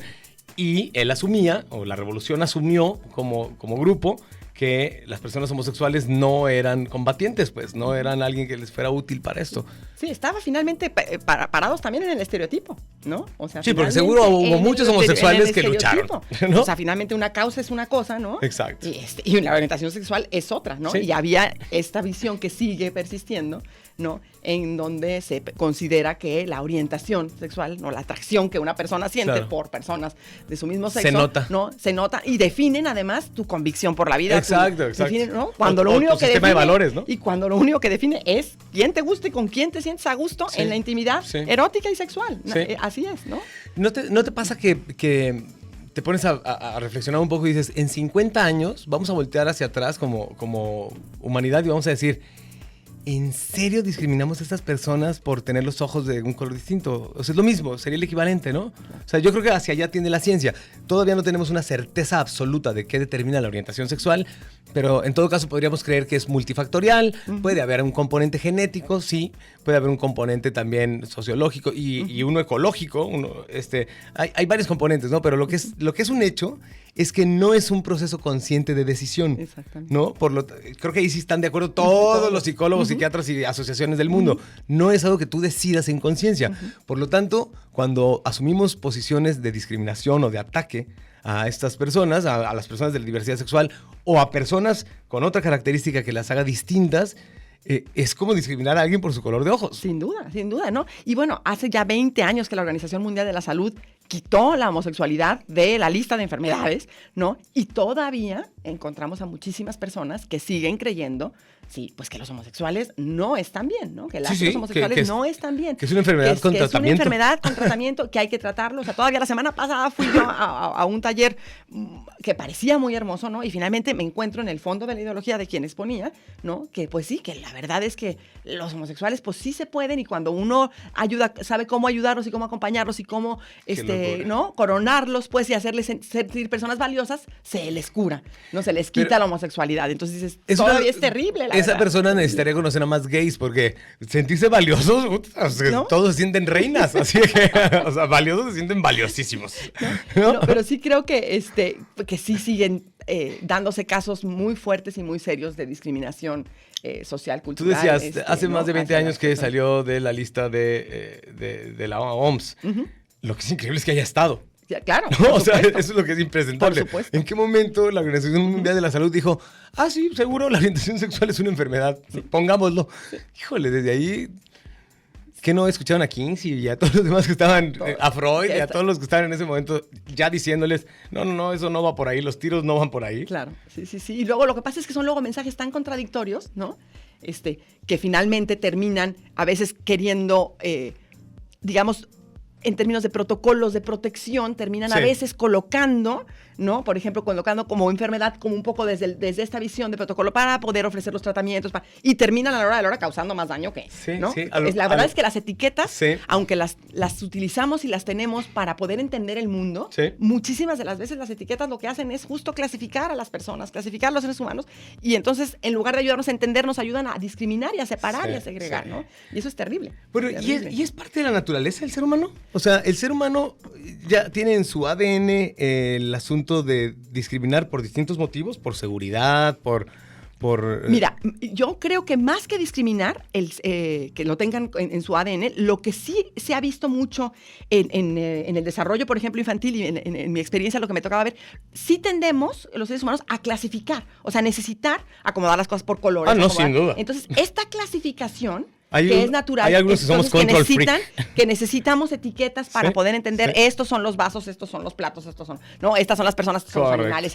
Y él asumía, o la revolución asumió como grupo, que las personas homosexuales no eran combatientes, pues, no eran alguien que les fuera útil para esto. Sí, estaba finalmente parados también en el estereotipo, ¿no? O sea, sí, porque seguro hubo muchos homosexuales que lucharon, ¿no? O sea, finalmente una causa es una cosa, ¿no? Exacto. Y la orientación sexual es otra, ¿no? Sí. Y había esta visión que sigue persistiendo, ¿no? En donde se considera que la orientación sexual, no la atracción que una persona siente Claro. por personas de su mismo sexo, Se nota. ¿no? Se nota y definen además tu convicción por la vida. Exacto. Definen, ¿no? Cuando O lo único tu que sistema define, de valores, ¿no? Y cuando lo único que define es quién te gusta y con quién te sientes a gusto Sí. en la intimidad Sí. erótica y sexual. Sí. Así es, ¿no? ¿No te pasa que te pones a reflexionar un poco y dices, en 50 años vamos a voltear hacia atrás como humanidad y vamos a decir, ¿en serio discriminamos a estas personas por tener los ojos de un color distinto? O sea, es lo mismo, sería el equivalente, ¿no? O sea, yo creo que hacia allá tiende la ciencia. Todavía no tenemos una certeza absoluta de qué determina la orientación sexual, pero en todo caso podríamos creer que es multifactorial, puede haber un componente genético, sí, puede haber un componente también sociológico y uno ecológico, hay varios componentes, ¿no? Pero lo que es un hecho es que no es un proceso consciente de decisión. Exactamente. ¿No? Creo que ahí sí están de acuerdo todos los psicólogos, psiquiatras y asociaciones del mundo. No es algo que tú decidas en conciencia. Por lo tanto, cuando asumimos posiciones de discriminación o de ataque a estas personas, a las personas de la diversidad sexual o a personas con otra característica que las haga distintas, es como discriminar a alguien por su color de ojos. Sin duda, ¿no? Y bueno, hace ya 20 años que la Organización Mundial de la Salud quitó la homosexualidad de la lista de enfermedades, ¿no? Y todavía encontramos a muchísimas personas que siguen creyendo, sí, pues que los homosexuales no están bien, ¿no? Que los homosexuales no están bien. Que es una enfermedad con tratamiento. Es una enfermedad con tratamiento que hay que tratarlo. O sea, todavía la semana pasada fui yo a un taller que parecía muy hermoso, ¿no? Y finalmente me encuentro en el fondo de la ideología de quien exponía, ¿no? Que pues sí, que la verdad es que los homosexuales pues sí se pueden y cuando uno sabe cómo ayudarlos y cómo acompañarlos y cómo, ¿no? Coronarlos, pues, y hacerles sentir personas valiosas, se les cura, ¿no? Se les quita la homosexualidad. Entonces dices, todavía es terrible, la Esa verdad. persona necesitaría conocer a más gays porque sentirse valiosos, o sea, ¿no? todos se sienten reinas, así que, o sea, valiosos se sienten valiosísimos. ¿No? No, pero sí creo que sí siguen dándose casos muy fuertes y muy serios de discriminación social, Tú cultural. decías, hace más de 20 años que salió de la lista de la OMS. Lo que es increíble es que haya estado. Ya, claro. ¿No? O sea, eso es lo que es impresentable. Por supuesto. ¿En qué momento la Organización Mundial de la Salud dijo, sí, seguro la orientación sexual es una enfermedad, pongámoslo? Híjole, desde ahí, ¿qué no escucharon a Kinsey y a todos los demás que estaban, a Freud y a todos los que estaban en ese momento ya diciéndoles, no, eso no va por ahí, los tiros no van por ahí? Claro, sí. Y luego lo que pasa es que son luego mensajes tan contradictorios, ¿no? Que finalmente terminan a veces queriendo, digamos, en términos de protocolos de protección, terminan a veces colocando, ¿no? Por ejemplo, colocando como enfermedad, como un poco desde esta visión de protocolo para poder ofrecer los tratamientos, y terminan a la hora de la hora causando más daño que, ¿no? Sí, La verdad es que las etiquetas, aunque las utilizamos y las tenemos para poder entender el mundo, muchísimas de las veces las etiquetas lo que hacen es justo clasificar a las personas, clasificar a los seres humanos, y entonces, en lugar de ayudarnos a entender, nos ayudan a discriminar y a separar y a segregar, ¿no? Y eso es terrible. Bueno, terrible. ¿y es parte de la naturaleza del ser humano? O sea, el ser humano ya tiene en su ADN el asunto de discriminar por distintos motivos, por seguridad, por Mira, yo creo que más que discriminar, que lo tengan en su ADN, lo que sí se ha visto mucho en el desarrollo, por ejemplo, infantil y en mi experiencia, lo que me tocaba ver, sí tendemos, los seres humanos, a clasificar, o sea, necesitar acomodar las cosas por colores. No, sin duda. Entonces, esta clasificación... es natural. Hay algunos que somos control que necesitamos etiquetas para poder entender estos son los vasos, estos son los platos, estas son las personas, estos son los animales,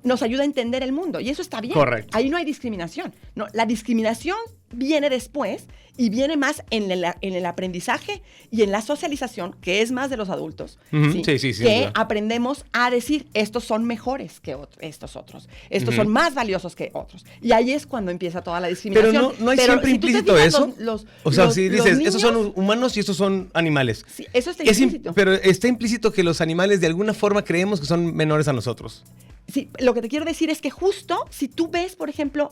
nos ayuda a entender el mundo y eso está bien. Correcto. Ahí no hay discriminación. No, la discriminación viene después y viene más en el aprendizaje y en la socialización, que es más de los adultos, que aprendemos a decir estos son mejores que estos otros, estos son más valiosos que otros. Y ahí es cuando empieza toda la discriminación. Pero no hay siempre implícito eso. Si dices, niños, esos son humanos y estos son animales. Sí, eso está implícito. Pero está implícito que los animales de alguna forma creemos que son menores a nosotros. Sí, lo que te quiero decir es que justo si tú ves, por ejemplo,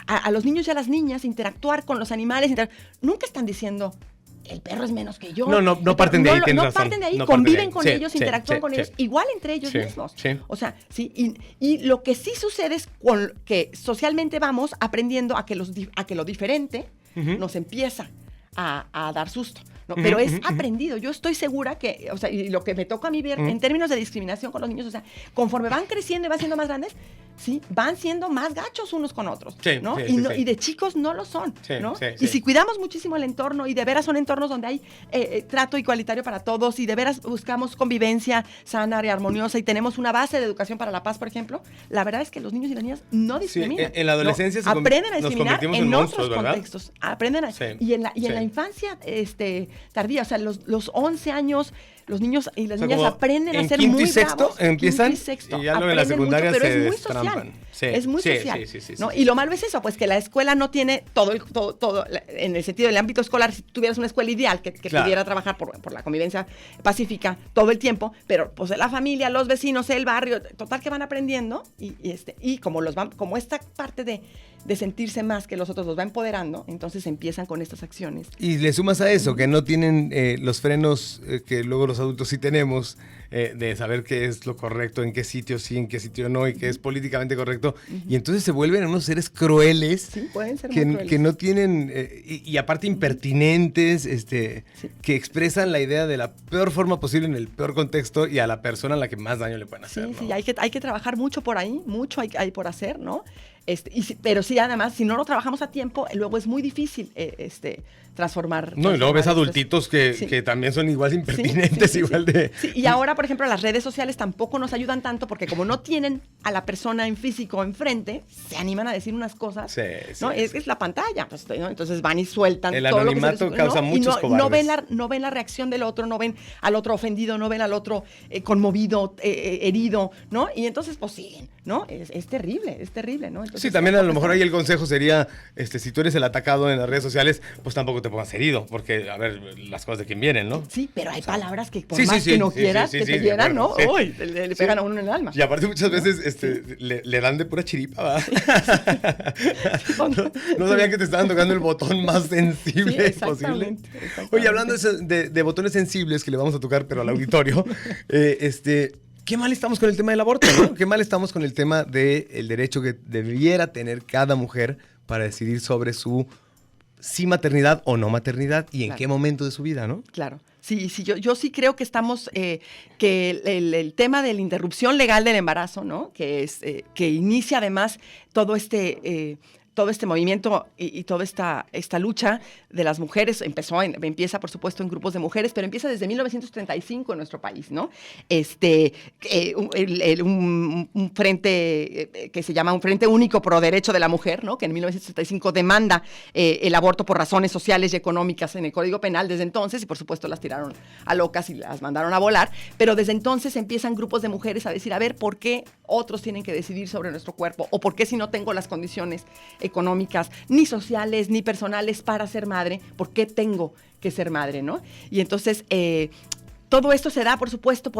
a los niños y a las niñas interactuar con los animales, nunca están diciendo, el perro es menos que yo. No parten de ahí, tienes razón. No parten de ahí, conviven con ellos, interactúan con ellos, igual entre ellos mismos. Sí. O sea, sí, y lo que sí sucede es que socialmente vamos aprendiendo a que lo diferente nos empieza a dar susto. ¿no? Pero es aprendido. Yo estoy segura que, o sea, y lo que me toca a mí ver en términos de discriminación con los niños, o sea, conforme van creciendo y van siendo más grandes, sí, van siendo más gachos unos con otros, ¿no? Y de chicos no lo son, ¿no? Y si cuidamos muchísimo el entorno, y de veras son entornos donde hay trato igualitario para todos, y de veras buscamos convivencia sana y armoniosa, y tenemos una base de educación para la paz, por ejemplo, la verdad es que los niños y las niñas no discriminan. En la adolescencia aprenden a discriminar en monstruos, otros contextos. Aprenden a, y en la infancia tardía, o sea, los 11 años, los niños y las niñas aprenden a ser muy bravos. Empiezan, y ya luego en la secundaria mucho, se pero destrampan. Es muy social. ¿no? Y lo malo es eso, pues que la escuela no tiene todo, en el sentido del ámbito escolar, si tuvieras una escuela ideal que pudiera trabajar por la convivencia pacífica todo el tiempo, pero pues la familia, los vecinos, el barrio, total que van aprendiendo y como esta parte de sentirse más que los otros los va empoderando, entonces empiezan con estas acciones. Y le sumas a eso, que no tienen los frenos que luego los adultos sí tenemos, de saber qué es lo correcto, en qué sitio sí, en qué sitio no, y qué es políticamente correcto, y entonces se vuelven unos seres crueles, sí, pueden ser muy crueles, que no tienen, y aparte impertinentes, que expresan la idea de la peor forma posible en el peor contexto y a la persona a la que más daño le pueden hacer. Sí, ¿no? sí, hay que trabajar mucho por ahí, mucho hay por hacer, ¿no? Pero sí, además, si no lo trabajamos a tiempo, luego es muy difícil transformar. No, y luego ves adultitos que también son igual impertinentes, igual de... Sí, y ahora, por ejemplo, las redes sociales tampoco nos ayudan tanto porque como no tienen a la persona en físico enfrente, se animan a decir unas cosas, ¿no? Es la pantalla, pues, ¿no? Entonces van y sueltan. El todo anonimato lo que causa muchos cobardes. No ven la reacción del otro, no ven al otro ofendido, no ven al otro conmovido, herido, ¿no? Y entonces, pues siguen, ¿no? Es terrible, ¿no? Entonces, sí, también a lo mejor ahí el consejo sería, si tú eres el atacado en las redes sociales, pues tampoco te pongas herido, porque, a ver, las cosas de quién vienen, ¿no? Sí, pero hay palabras que por más que no quieras, que te quieran, ¿no? Sí. Uy, le pegan a uno en el alma. Y aparte muchas veces le dan de pura chiripa, ¿verdad? No sabía que te estaban tocando el botón más sensible posible. Oye, hablando de botones sensibles que le vamos a tocar, pero al auditorio, qué mal estamos con el tema del aborto, ¿no? Qué mal estamos con el tema del derecho que debiera tener cada mujer para decidir sobre su maternidad o no maternidad y en qué momento de su vida, ¿no? Claro. Sí, yo sí creo que estamos, que el tema de la interrupción legal del embarazo, ¿no? Que inicia además todo este movimiento y toda esta lucha de las mujeres, empieza por supuesto en grupos de mujeres, pero empieza desde 1935 en nuestro país, ¿no? Un frente que se llama un Frente Único Pro Derecho de la Mujer, ¿no? Que en 1965 demanda el aborto por razones sociales y económicas en el Código Penal desde entonces, y por supuesto las tiraron a locas y las mandaron a volar, pero desde entonces empiezan grupos de mujeres a decir, a ver, ¿por qué otros tienen que decidir sobre nuestro cuerpo? ¿O por qué si no tengo las condiciones económicas, ni sociales, ni personales para ser madre, ¿por qué tengo que ser madre, no? Y entonces, todo esto se da, por supuesto,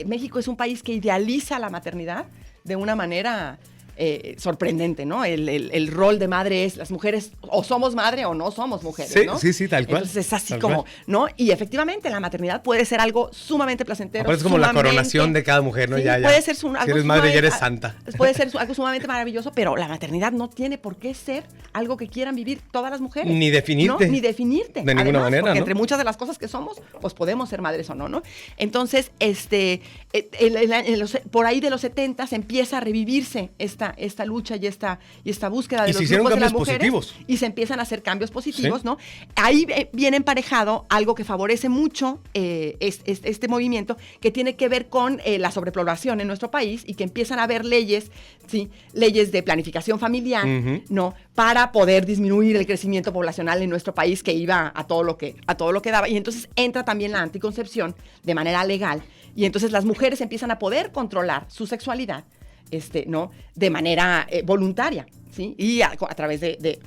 México es un país que idealiza la maternidad de una manera sorprendente, ¿no? El rol de madre es, las mujeres o somos madre o no somos mujeres, Sí, ¿no? sí, tal cual. Entonces es así Tal como, cual. ¿no? Y efectivamente la maternidad puede ser algo sumamente placentero. Aparte es como la sumamente- coronación de cada mujer, ¿no? Sí, Ya. puede ser Si algo eres madre, ya eres sumamente- santa. Puede ser algo sumamente maravilloso, pero la maternidad no tiene por qué ser algo que quieran vivir todas las mujeres. Ni definirte. ¿no? Ni definirte. De ninguna manera, porque ¿no? entre muchas de las cosas que somos, pues podemos ser madres o no, ¿no? Entonces, por ahí de los 70 se empieza a revivirse esta lucha y esta búsqueda de Y los se hicieron grupos de las cambios mujeres positivos. y se empiezan a hacer cambios positivos, Sí. ¿no? Ahí viene emparejado algo que favorece mucho este movimiento, que tiene que ver con la sobrepoblación en nuestro país y que empiezan a haber leyes, ¿sí? Leyes de planificación familiar, Ujú. ¿no? Para poder disminuir el crecimiento poblacional en nuestro país, que iba a todo lo que daba. Y entonces entra también la anticoncepción de manera legal. Y entonces las mujeres empiezan a poder controlar su sexualidad, ¿no? De manera voluntaria, ¿sí? Y a través de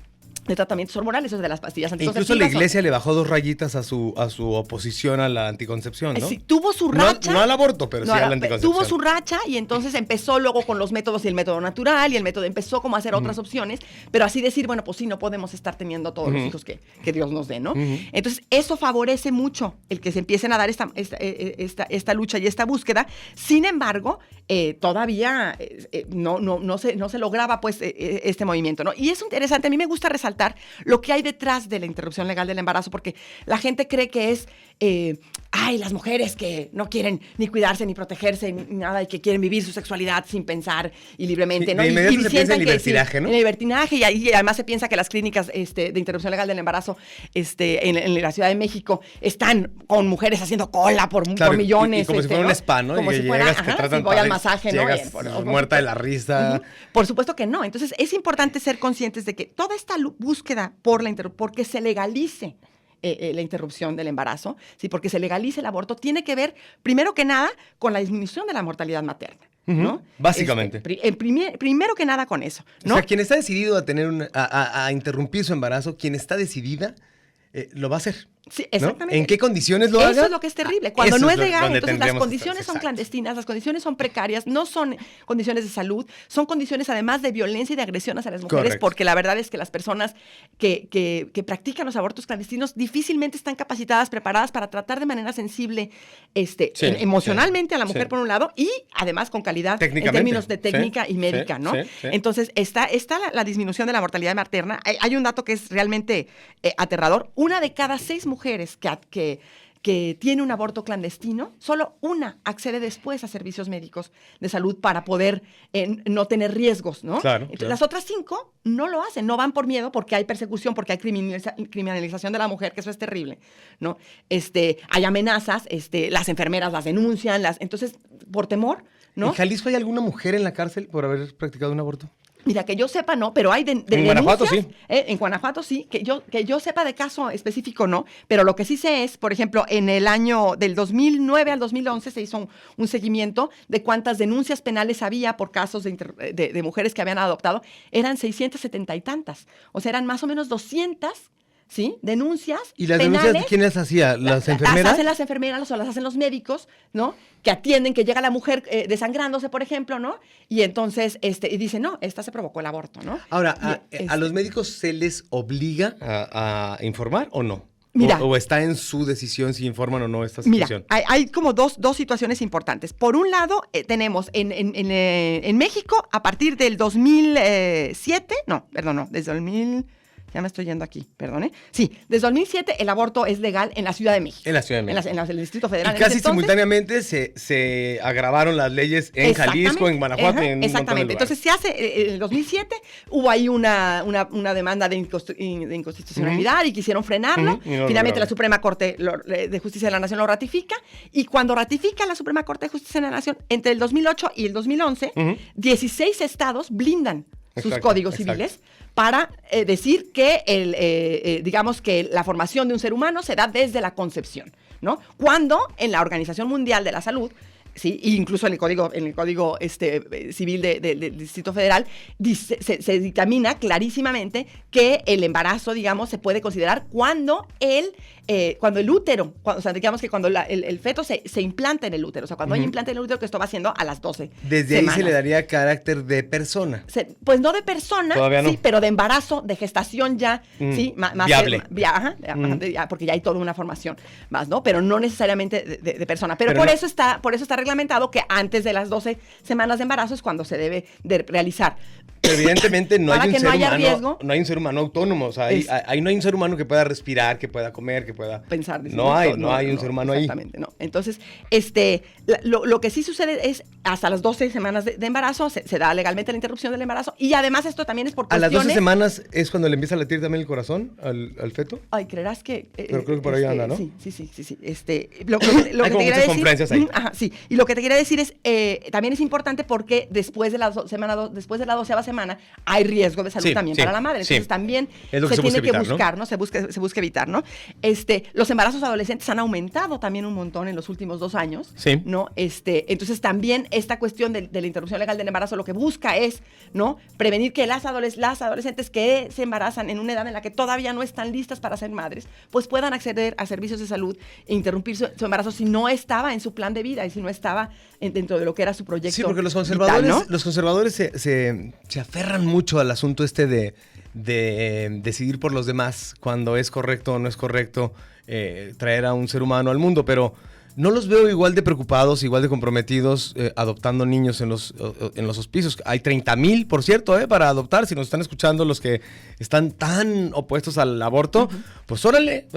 tratamientos hormonales, o sea, de las pastillas anticonceptivas. Incluso la iglesia le bajó 2 rayitas a su oposición a la anticoncepción, ¿no? Sí, tuvo su No- racha. no al aborto, pero sí a la anticoncepción. Tuvo su racha y entonces empezó luego con los métodos y el método natural y el método empezó como a hacer otras opciones, pero así decir, bueno, pues sí, no podemos estar teniendo todos los hijos que Dios nos dé, ¿no? Entonces, eso favorece mucho el que se empiecen a dar esta lucha y esta búsqueda. Sin embargo, todavía no se lograba pues este movimiento, ¿no? Y es interesante, a mí me gusta resaltar lo que hay detrás de la interrupción legal del embarazo, porque la gente cree que es, las mujeres que no quieren ni cuidarse, ni protegerse, ni nada, y que quieren vivir su sexualidad sin pensar y libremente, Sí, ¿no? de inmediato se piensa sientan en que libertinaje, ¿no? En libertinaje, y además se piensa que las clínicas de interrupción legal del embarazo en la Ciudad de México están con mujeres haciendo cola por Claro, millones. y como si fuera un ¿no? spa, ¿no? Como Y si que fuera, llegas, te ajá, tratan sí, voy al padre, masaje, llegas ¿no? muerta de la risa. Por supuesto que no. Entonces, es importante ser conscientes de que toda esta búsqueda porque se legalice la interrupción del embarazo, ¿sí? Porque se legalice el aborto, tiene que ver, primero que nada, con la disminución de la mortalidad materna, ¿no? Básicamente. Primero que nada con eso, ¿no? O sea, quien está decidido a interrumpir su embarazo, quien está decidida, lo va a hacer. Sí, ¿no? exactamente. ¿En qué condiciones lo haga? Eso es lo que es terrible. Cuando Eso no es lo- legal, donde entonces las tendríamos que condiciones estar, son exacto. clandestinas, las condiciones son precarias, no son condiciones de salud, son condiciones además de violencia y de agresión hacia las mujeres, Correcto. porque la verdad es que las personas que practican los abortos clandestinos difícilmente están capacitadas, preparadas para tratar de manera sensible emocionalmente a la mujer, sí. por un lado, y además con calidad en Técnicamente. términos de técnica Sí, y médica, sí, ¿no? sí, sí. Entonces, está la disminución de la mortalidad materna. Hay un dato que es realmente aterrador. 1 de cada 6 mujeres que tiene un aborto clandestino, solo 1 accede después a servicios médicos de salud para poder no tener riesgos, ¿no? Claro, Entonces, claro. las otras 5 no lo hacen, no van por miedo porque hay persecución, porque hay criminalización de la mujer, que eso es terrible, ¿no? Hay amenazas, las enfermeras las denuncian, entonces, por temor, ¿no? ¿En Jalisco hay alguna mujer en la cárcel por haber practicado un aborto? Mira, que yo sepa, no, pero hay de En Guanajuato, denuncias, sí. En Guanajuato sí, que yo sepa de caso específico, no, pero lo que sí sé es, por ejemplo, en el año del 2009 al 2011 se hizo un seguimiento de cuántas denuncias penales había por casos de mujeres que habían adoptado, eran 670 y tantas, o sea, eran más o menos 200, ¿sí? Denuncias ¿Y las penales. denuncias quién las hacía? ¿Las enfermeras? Las hacen las enfermeras o las hacen los médicos, ¿no? Que atienden, que llega la mujer desangrándose, por ejemplo, ¿no? Y entonces y dicen, no, esta se provocó el aborto, ¿no? Ahora, Y, ¿a los médicos se les obliga a informar o no? Mira. ¿O está en su decisión si informan o no esta Mira, situación? hay como dos situaciones importantes. Por un lado, tenemos en México, a partir del 2007, desde 2000... Ya me estoy yendo aquí, perdone. Sí, desde 2007 el aborto es legal en la Ciudad de México. En la Ciudad de México. En el Distrito Federal. Y En casi ese entonces, simultáneamente se agravaron las leyes en Jalisco, en Guanajuato, Ajá, y en un montón de exactamente. lugares. Entonces se hace, en el 2007 hubo ahí una demanda de inconstitucionalidad y quisieron frenarlo. Y no lo Finalmente la lograron. Suprema Corte de Justicia de la Nación lo ratifica. Y cuando ratifica la Suprema Corte de Justicia de la Nación, entre el 2008 y el 2011, 16 estados blindan sus Exacto, códigos exacto. civiles para decir que digamos que la formación de un ser humano se da desde la concepción, ¿no? Cuando en la Organización Mundial de la Salud Sí, e incluso en el código civil del Distrito Federal se dictamina clarísimamente que el embarazo, digamos, se puede considerar cuando el útero, o sea, digamos que cuando el feto se implanta en el útero, o sea, cuando hay implante en el útero, que esto va haciendo a las 12 Desde semanas. ahí se le daría carácter de persona. Pues no de persona, Todavía no. sí, pero de embarazo, de gestación ya, sí, más viable. Porque ya hay toda una formación más, ¿no? Pero no necesariamente de persona. Pero por eso está reglamentado que antes de las 12 semanas de embarazo es cuando se debe de realizar. Pero evidentemente no Para hay un que ser no haya humano, riesgo. no hay un ser humano autónomo, o sea, ahí no hay un ser humano que pueda respirar, que pueda comer, que pueda Pensar. No hay un ser humano ahí. Exactamente, no. Entonces, lo que sí sucede es hasta las 12 semanas de embarazo se da legalmente la interrupción del embarazo, y además esto también es por ¿A cuestiones... las 12 semanas es cuando le empieza a latir también el corazón al feto? Ay, creerás que... Pero creo que por ahí anda, ¿no? Sí. Lo que te como quería muchas decir, confluencias ahí. Ajá, sí. Y lo que te quería decir es, también es importante porque después de la 12ª semana hay riesgo de salud también para la madre. Entonces también es lo que se tiene que evitar, buscar, ¿no? Se busca evitar, ¿no? Los embarazos adolescentes han aumentado también un montón en los últimos 2 años, Sí. ¿no? Entonces también esta cuestión de la interrupción legal del embarazo lo que busca es, ¿no? Prevenir que las adolescentes que se embarazan en una edad en la que todavía no están listas para ser madres, pues puedan acceder a servicios de salud e interrumpir su embarazo si no estaba en su plan de vida y si no estaba dentro de lo que era su proyecto. Sí, porque los conservadores, vital, ¿no? los conservadores se aferran mucho al asunto de decidir por los demás cuando es correcto o no es correcto traer a un ser humano al mundo, pero no los veo igual de preocupados, igual de comprometidos adoptando niños en los hospicios. Hay 30,000, por cierto, para adoptar. Si nos están escuchando los que están tan opuestos al aborto, pues órale,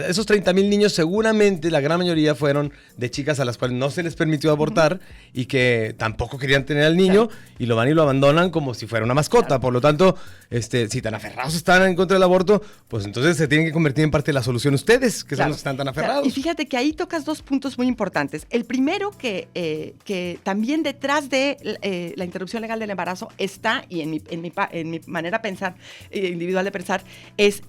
esos 30,000 niños seguramente la gran mayoría fueron de chicas a las cuales no se les permitió abortar y que tampoco querían tener al niño y lo van y lo abandonan como si fuera una mascota. Por lo tanto, si tan aferrados están en contra del aborto, pues entonces se tienen que convertir en parte de la solución ustedes, que son los que están tan aferrados. Y fíjate que ahí tocas 2 puntos muy importantes. El primero que también detrás de la interrupción legal del embarazo está, y en mi manera de pensar, individual de pensar, es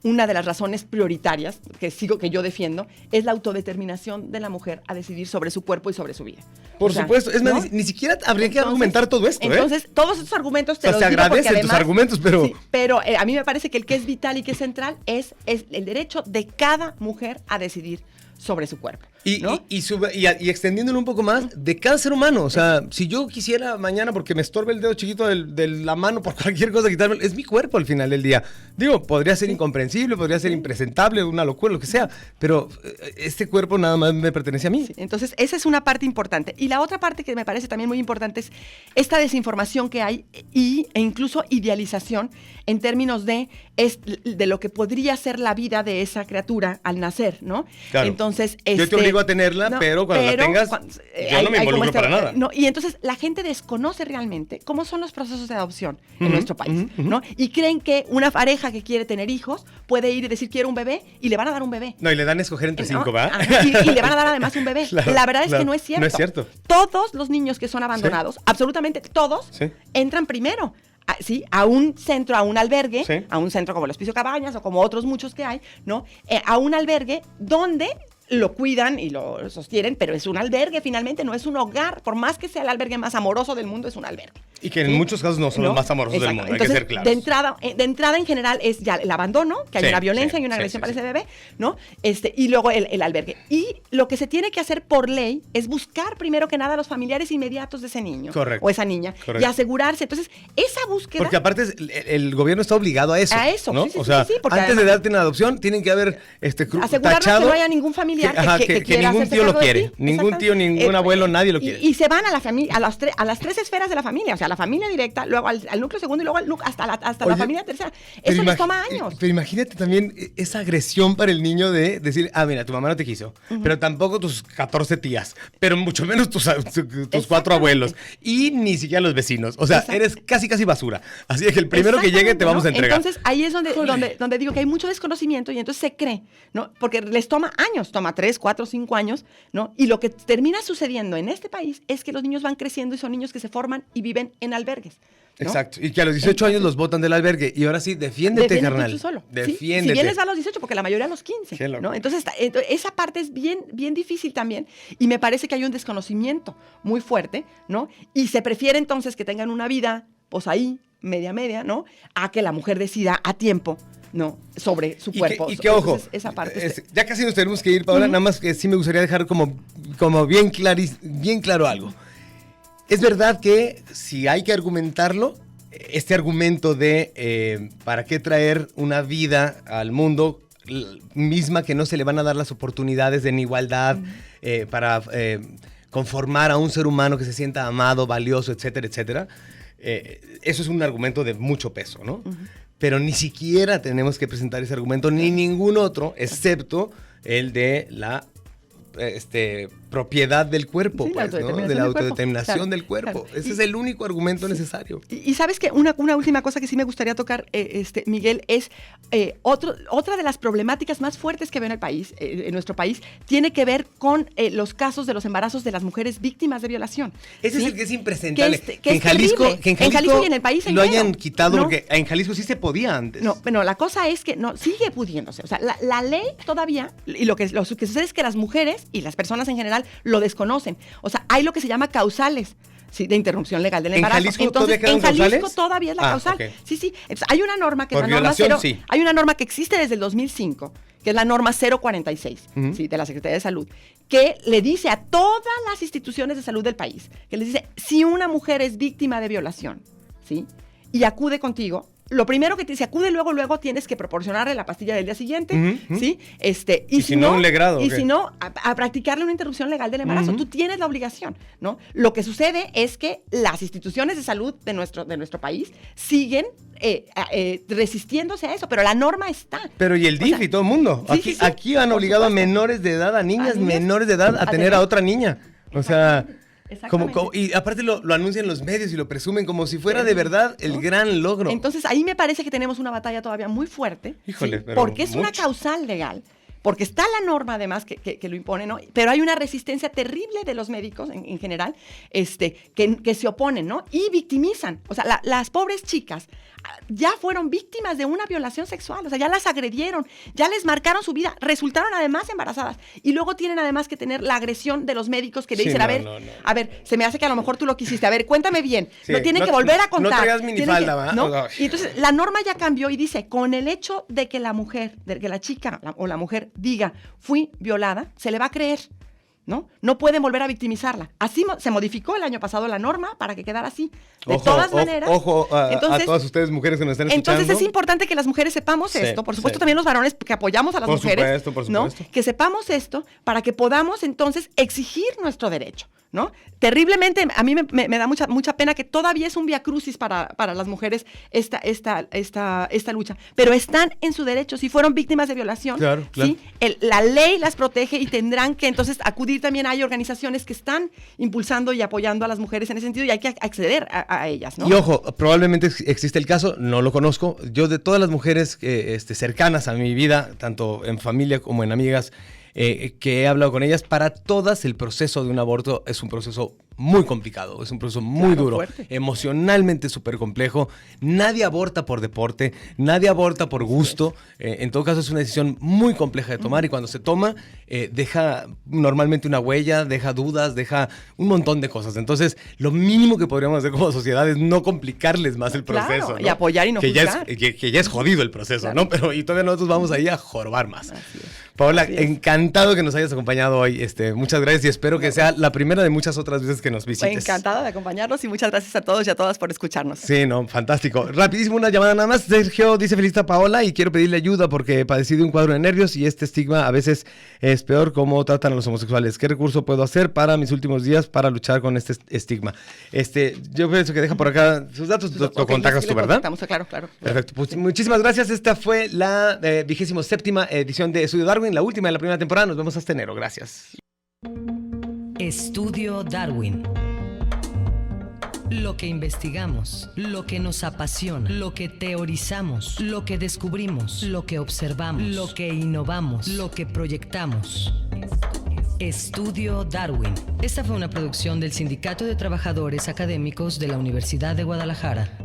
una de las razones prioritarias que yo defiendo, es la autodeterminación de la mujer a decidir sobre su cuerpo y sobre su vida. Por supuesto, es más, ¿no? ni siquiera habría que argumentar todo esto. Entonces, todos estos argumentos te los se digo porque agradecen tus además, argumentos, pero... Sí, pero a mí me parece que el que es vital y que es central es el derecho de cada mujer a decidir sobre su cuerpo. ¿no? Y extendiéndolo un poco más, de cada ser humano. O sea, si yo quisiera mañana, porque me estorbe el dedo chiquito de la mano por cualquier cosa, quitarme, es mi cuerpo al final del día. Digo, podría ser incomprensible, podría ser impresentable, una locura, lo que sea, pero este cuerpo nada más me pertenece a mí. Sí, entonces, esa es una parte importante. Y la otra parte que me parece también muy importante es esta desinformación que hay e incluso idealización en términos de lo que podría ser la vida de esa criatura al nacer, ¿no? Claro. Entonces, yo te obligo a tenerla, pero cuando la tengas, yo no me involucro para nada. No, y entonces la gente desconoce realmente cómo son los procesos de adopción en nuestro país, ¿no? Y creen que una pareja que quiere tener hijos puede ir y decir quiero un bebé y le van a dar un bebé. No, y le dan a escoger entre 5, ¿va? Y le van a dar además un bebé. Claro, la verdad es que no es cierto. No es cierto. Todos los niños que son abandonados, absolutamente todos, entran primero. A un centro, a un albergue, a un centro como el Hospicio Cabañas o como otros muchos que hay, ¿no? A un albergue donde lo cuidan y lo sostienen, pero es un albergue finalmente, no es un hogar. Por más que sea el albergue más amoroso del mundo, es un albergue. Y que en muchos casos no son los más amorosos del mundo, entonces, hay que ser claros. De entrada en general es ya el abandono, que hay una violencia y una agresión para ese bebé, ¿no? Y luego el albergue. Y lo que se tiene que hacer por ley es buscar primero que nada a los familiares inmediatos de ese niño. Correcto. O esa niña. Correcto. Y asegurarse. Entonces, esa búsqueda... Porque aparte el gobierno está obligado a eso. A eso, ¿no? sí, o sea, porque antes de darte una adopción, tienen que haber asegurarnos tachado que no haya ningún familiar que quiera ningún hacerse tío lo cargo de quiere. ti. Ningún tío, ningún abuelo, nadie lo quiere. Y se van a la familia, a las 3 esferas de la familia. O sea, la familia directa, luego al núcleo segundo y luego hasta la familia tercera. Eso les toma años. Pero imagínate también esa agresión para el niño de decir, mira, tu mamá no te quiso, pero tampoco tus 14 tías, pero mucho menos tus 4 abuelos y ni siquiera los vecinos. O sea, eres casi basura. Así es que el primero que llegue te vamos a entregar. Entonces, ahí es donde digo que hay mucho desconocimiento y entonces se cree, ¿no? Porque les toma años, toma 3, 4, 5 años, ¿no? Y lo que termina sucediendo en este país es que los niños van creciendo y son niños que se forman y viven en albergues. ¿no? Exacto. Y que a los 18 años los botan del albergue. Y ahora sí, defiéndete, carnal. Tú solo. Defiéndete. ¿Sí? Si bien les va a los 18, porque la mayoría a los 15. Qué loco. ¿no? Entonces, esa parte es bien, bien difícil también. Y me parece que hay un desconocimiento muy fuerte, ¿no? Y se prefiere entonces que tengan una vida, pues ahí, media, ¿no? A que la mujer decida a tiempo, ¿no? Sobre su cuerpo. Y que ojo, entonces, esa parte ya casi nos tenemos que ir, Paola. Nada más que sí me gustaría dejar como bien claro algo. Es verdad que si hay que argumentarlo, este argumento de ¿para qué traer una vida al mundo misma que no se le van a dar las oportunidades en igualdad para conformar a un ser humano que se sienta amado, valioso, etcétera, etcétera? Eso es un argumento de mucho peso, ¿no? Pero ni siquiera tenemos que presentar ese argumento ni ningún otro, excepto el de la propiedad del cuerpo, sí, pues, ¿no? De la autodeterminación del cuerpo. Claro. Ese es el único argumento necesario. Y sabes que una última cosa que sí me gustaría tocar, Miguel, es otra de las problemáticas más fuertes que veo en el país, en nuestro país, tiene que ver con los casos de los embarazos de las mujeres víctimas de violación. Ese ¿sí? es el que es impresentable. Que en Jalisco y en el país lo entero, hayan quitado, ¿no? porque en Jalisco sí se podía antes. No, pero la cosa es que no sigue pudiéndose. O sea, la ley todavía, y lo que sucede es que las mujeres y las personas en general lo desconocen. O sea, hay lo que se llama causales. Sí, de interrupción legal del embarazo. ¿En Jalisco entonces, todavía quedan Jalisco causales? todavía es la causal. Okay. Sí. Entonces, hay una norma que por es la norma violación, 0, sí. hay una norma que existe desde el 2005, que es la norma 046, ¿sí? De la Secretaría de Salud, que le dice a todas las instituciones de salud del país, que les dice, si una mujer es víctima de violación, ¿sí? Y acude contigo, lo primero que si acude luego tienes que proporcionarle la pastilla del día siguiente, ¿sí? Y si no, un legrado. Y si no, a practicarle una interrupción legal del embarazo. Tú tienes la obligación, ¿no? Lo que sucede es que las instituciones de salud de nuestro país siguen resistiéndose a eso, pero la norma está. Pero y el DIF y todo el mundo. Sí, aquí han obligado a menores de edad, a niñas menores de edad a tener a otra niña. O sea... y aparte lo anuncian los medios y lo presumen como si fuera de verdad el gran logro. Entonces ahí me parece que tenemos una batalla todavía muy fuerte. Híjole, ¿sí? pero porque es una causal legal, porque está la norma además que lo impone, ¿no? Pero hay una resistencia terrible de los médicos en general, que se oponen, ¿no? Y victimizan. O sea, las pobres chicas ya fueron víctimas de una violación sexual, o sea, ya las agredieron, ya les marcaron su vida, resultaron además embarazadas y luego tienen además que tener la agresión de los médicos que le dicen, a ver, se me hace que a lo mejor tú lo quisiste, a ver, cuéntame bien, lo tienen que volver a contar. No traigas minifalda, ¿va? ¿no? Y entonces la norma ya cambió y dice, con el hecho de que la mujer, de que la chica o la mujer diga, fui violada, se le va a creer. ¿No? No pueden volver a victimizarla. Así se modificó el año pasado la norma para que quedara así. De todas maneras. Ojo a todas ustedes mujeres que nos están escuchando. Entonces es importante que las mujeres sepamos esto. Por supuesto también los varones que apoyamos a las mujeres. Por supuesto. ¿no? Que sepamos esto para que podamos entonces exigir nuestro derecho. ¿No? Terriblemente, a mí me da mucha pena que todavía es un viacrucis para las mujeres esta lucha, pero están en su derecho, si fueron víctimas de violación, claro. ¿sí? La ley las protege y tendrán que entonces acudir también. Hay organizaciones que están impulsando y apoyando a las mujeres en ese sentido y hay que acceder a ellas, ¿no? Y ojo, probablemente existe el caso, no lo conozco, yo de todas las mujeres cercanas a mi vida, tanto en familia como en amigas, que he hablado con ellas, para todas el proceso de un aborto es un proceso muy complicado, es un proceso muy duro, fuerte. Emocionalmente súper complejo. Nadie aborta por deporte, nadie aborta por gusto. En todo caso es una decisión muy compleja de tomar y cuando se toma deja normalmente una huella, deja dudas, deja un montón de cosas. Entonces lo mínimo que podríamos hacer como sociedad es no complicarles más el proceso. Claro, ¿no? Y apoyar y no juzgar. Que ya es jodido el proceso, claro. ¿No? Pero y todavía nosotros vamos ahí a jorobar más. Paola, encantado que nos hayas acompañado hoy. Muchas gracias y espero que sea la primera de muchas otras veces que nos visites. Encantada de acompañarnos y muchas gracias a todos y a todas por escucharnos. Sí, no, fantástico. Rapidísimo, una llamada nada más. Sergio dice: felicita a Paola y quiero pedirle ayuda porque he padecido un cuadro de nervios y este estigma a veces es peor como tratan a los homosexuales. ¿Qué recurso puedo hacer para mis últimos días para luchar con este estigma? Yo pienso que deja por acá sus datos, lo contactas tú, ¿verdad? Claro. Perfecto. Pues muchísimas gracias. Esta fue la 27ª edición de Estudio Darwin, la última de la primera temporada. Nos vemos hasta enero. Gracias. Estudio Darwin. Lo que investigamos, lo que nos apasiona, lo que teorizamos, lo que descubrimos, lo que observamos, lo que innovamos, lo que proyectamos. Esto es Estudio Darwin. Esta fue una producción del Sindicato de Trabajadores Académicos de la Universidad de Guadalajara.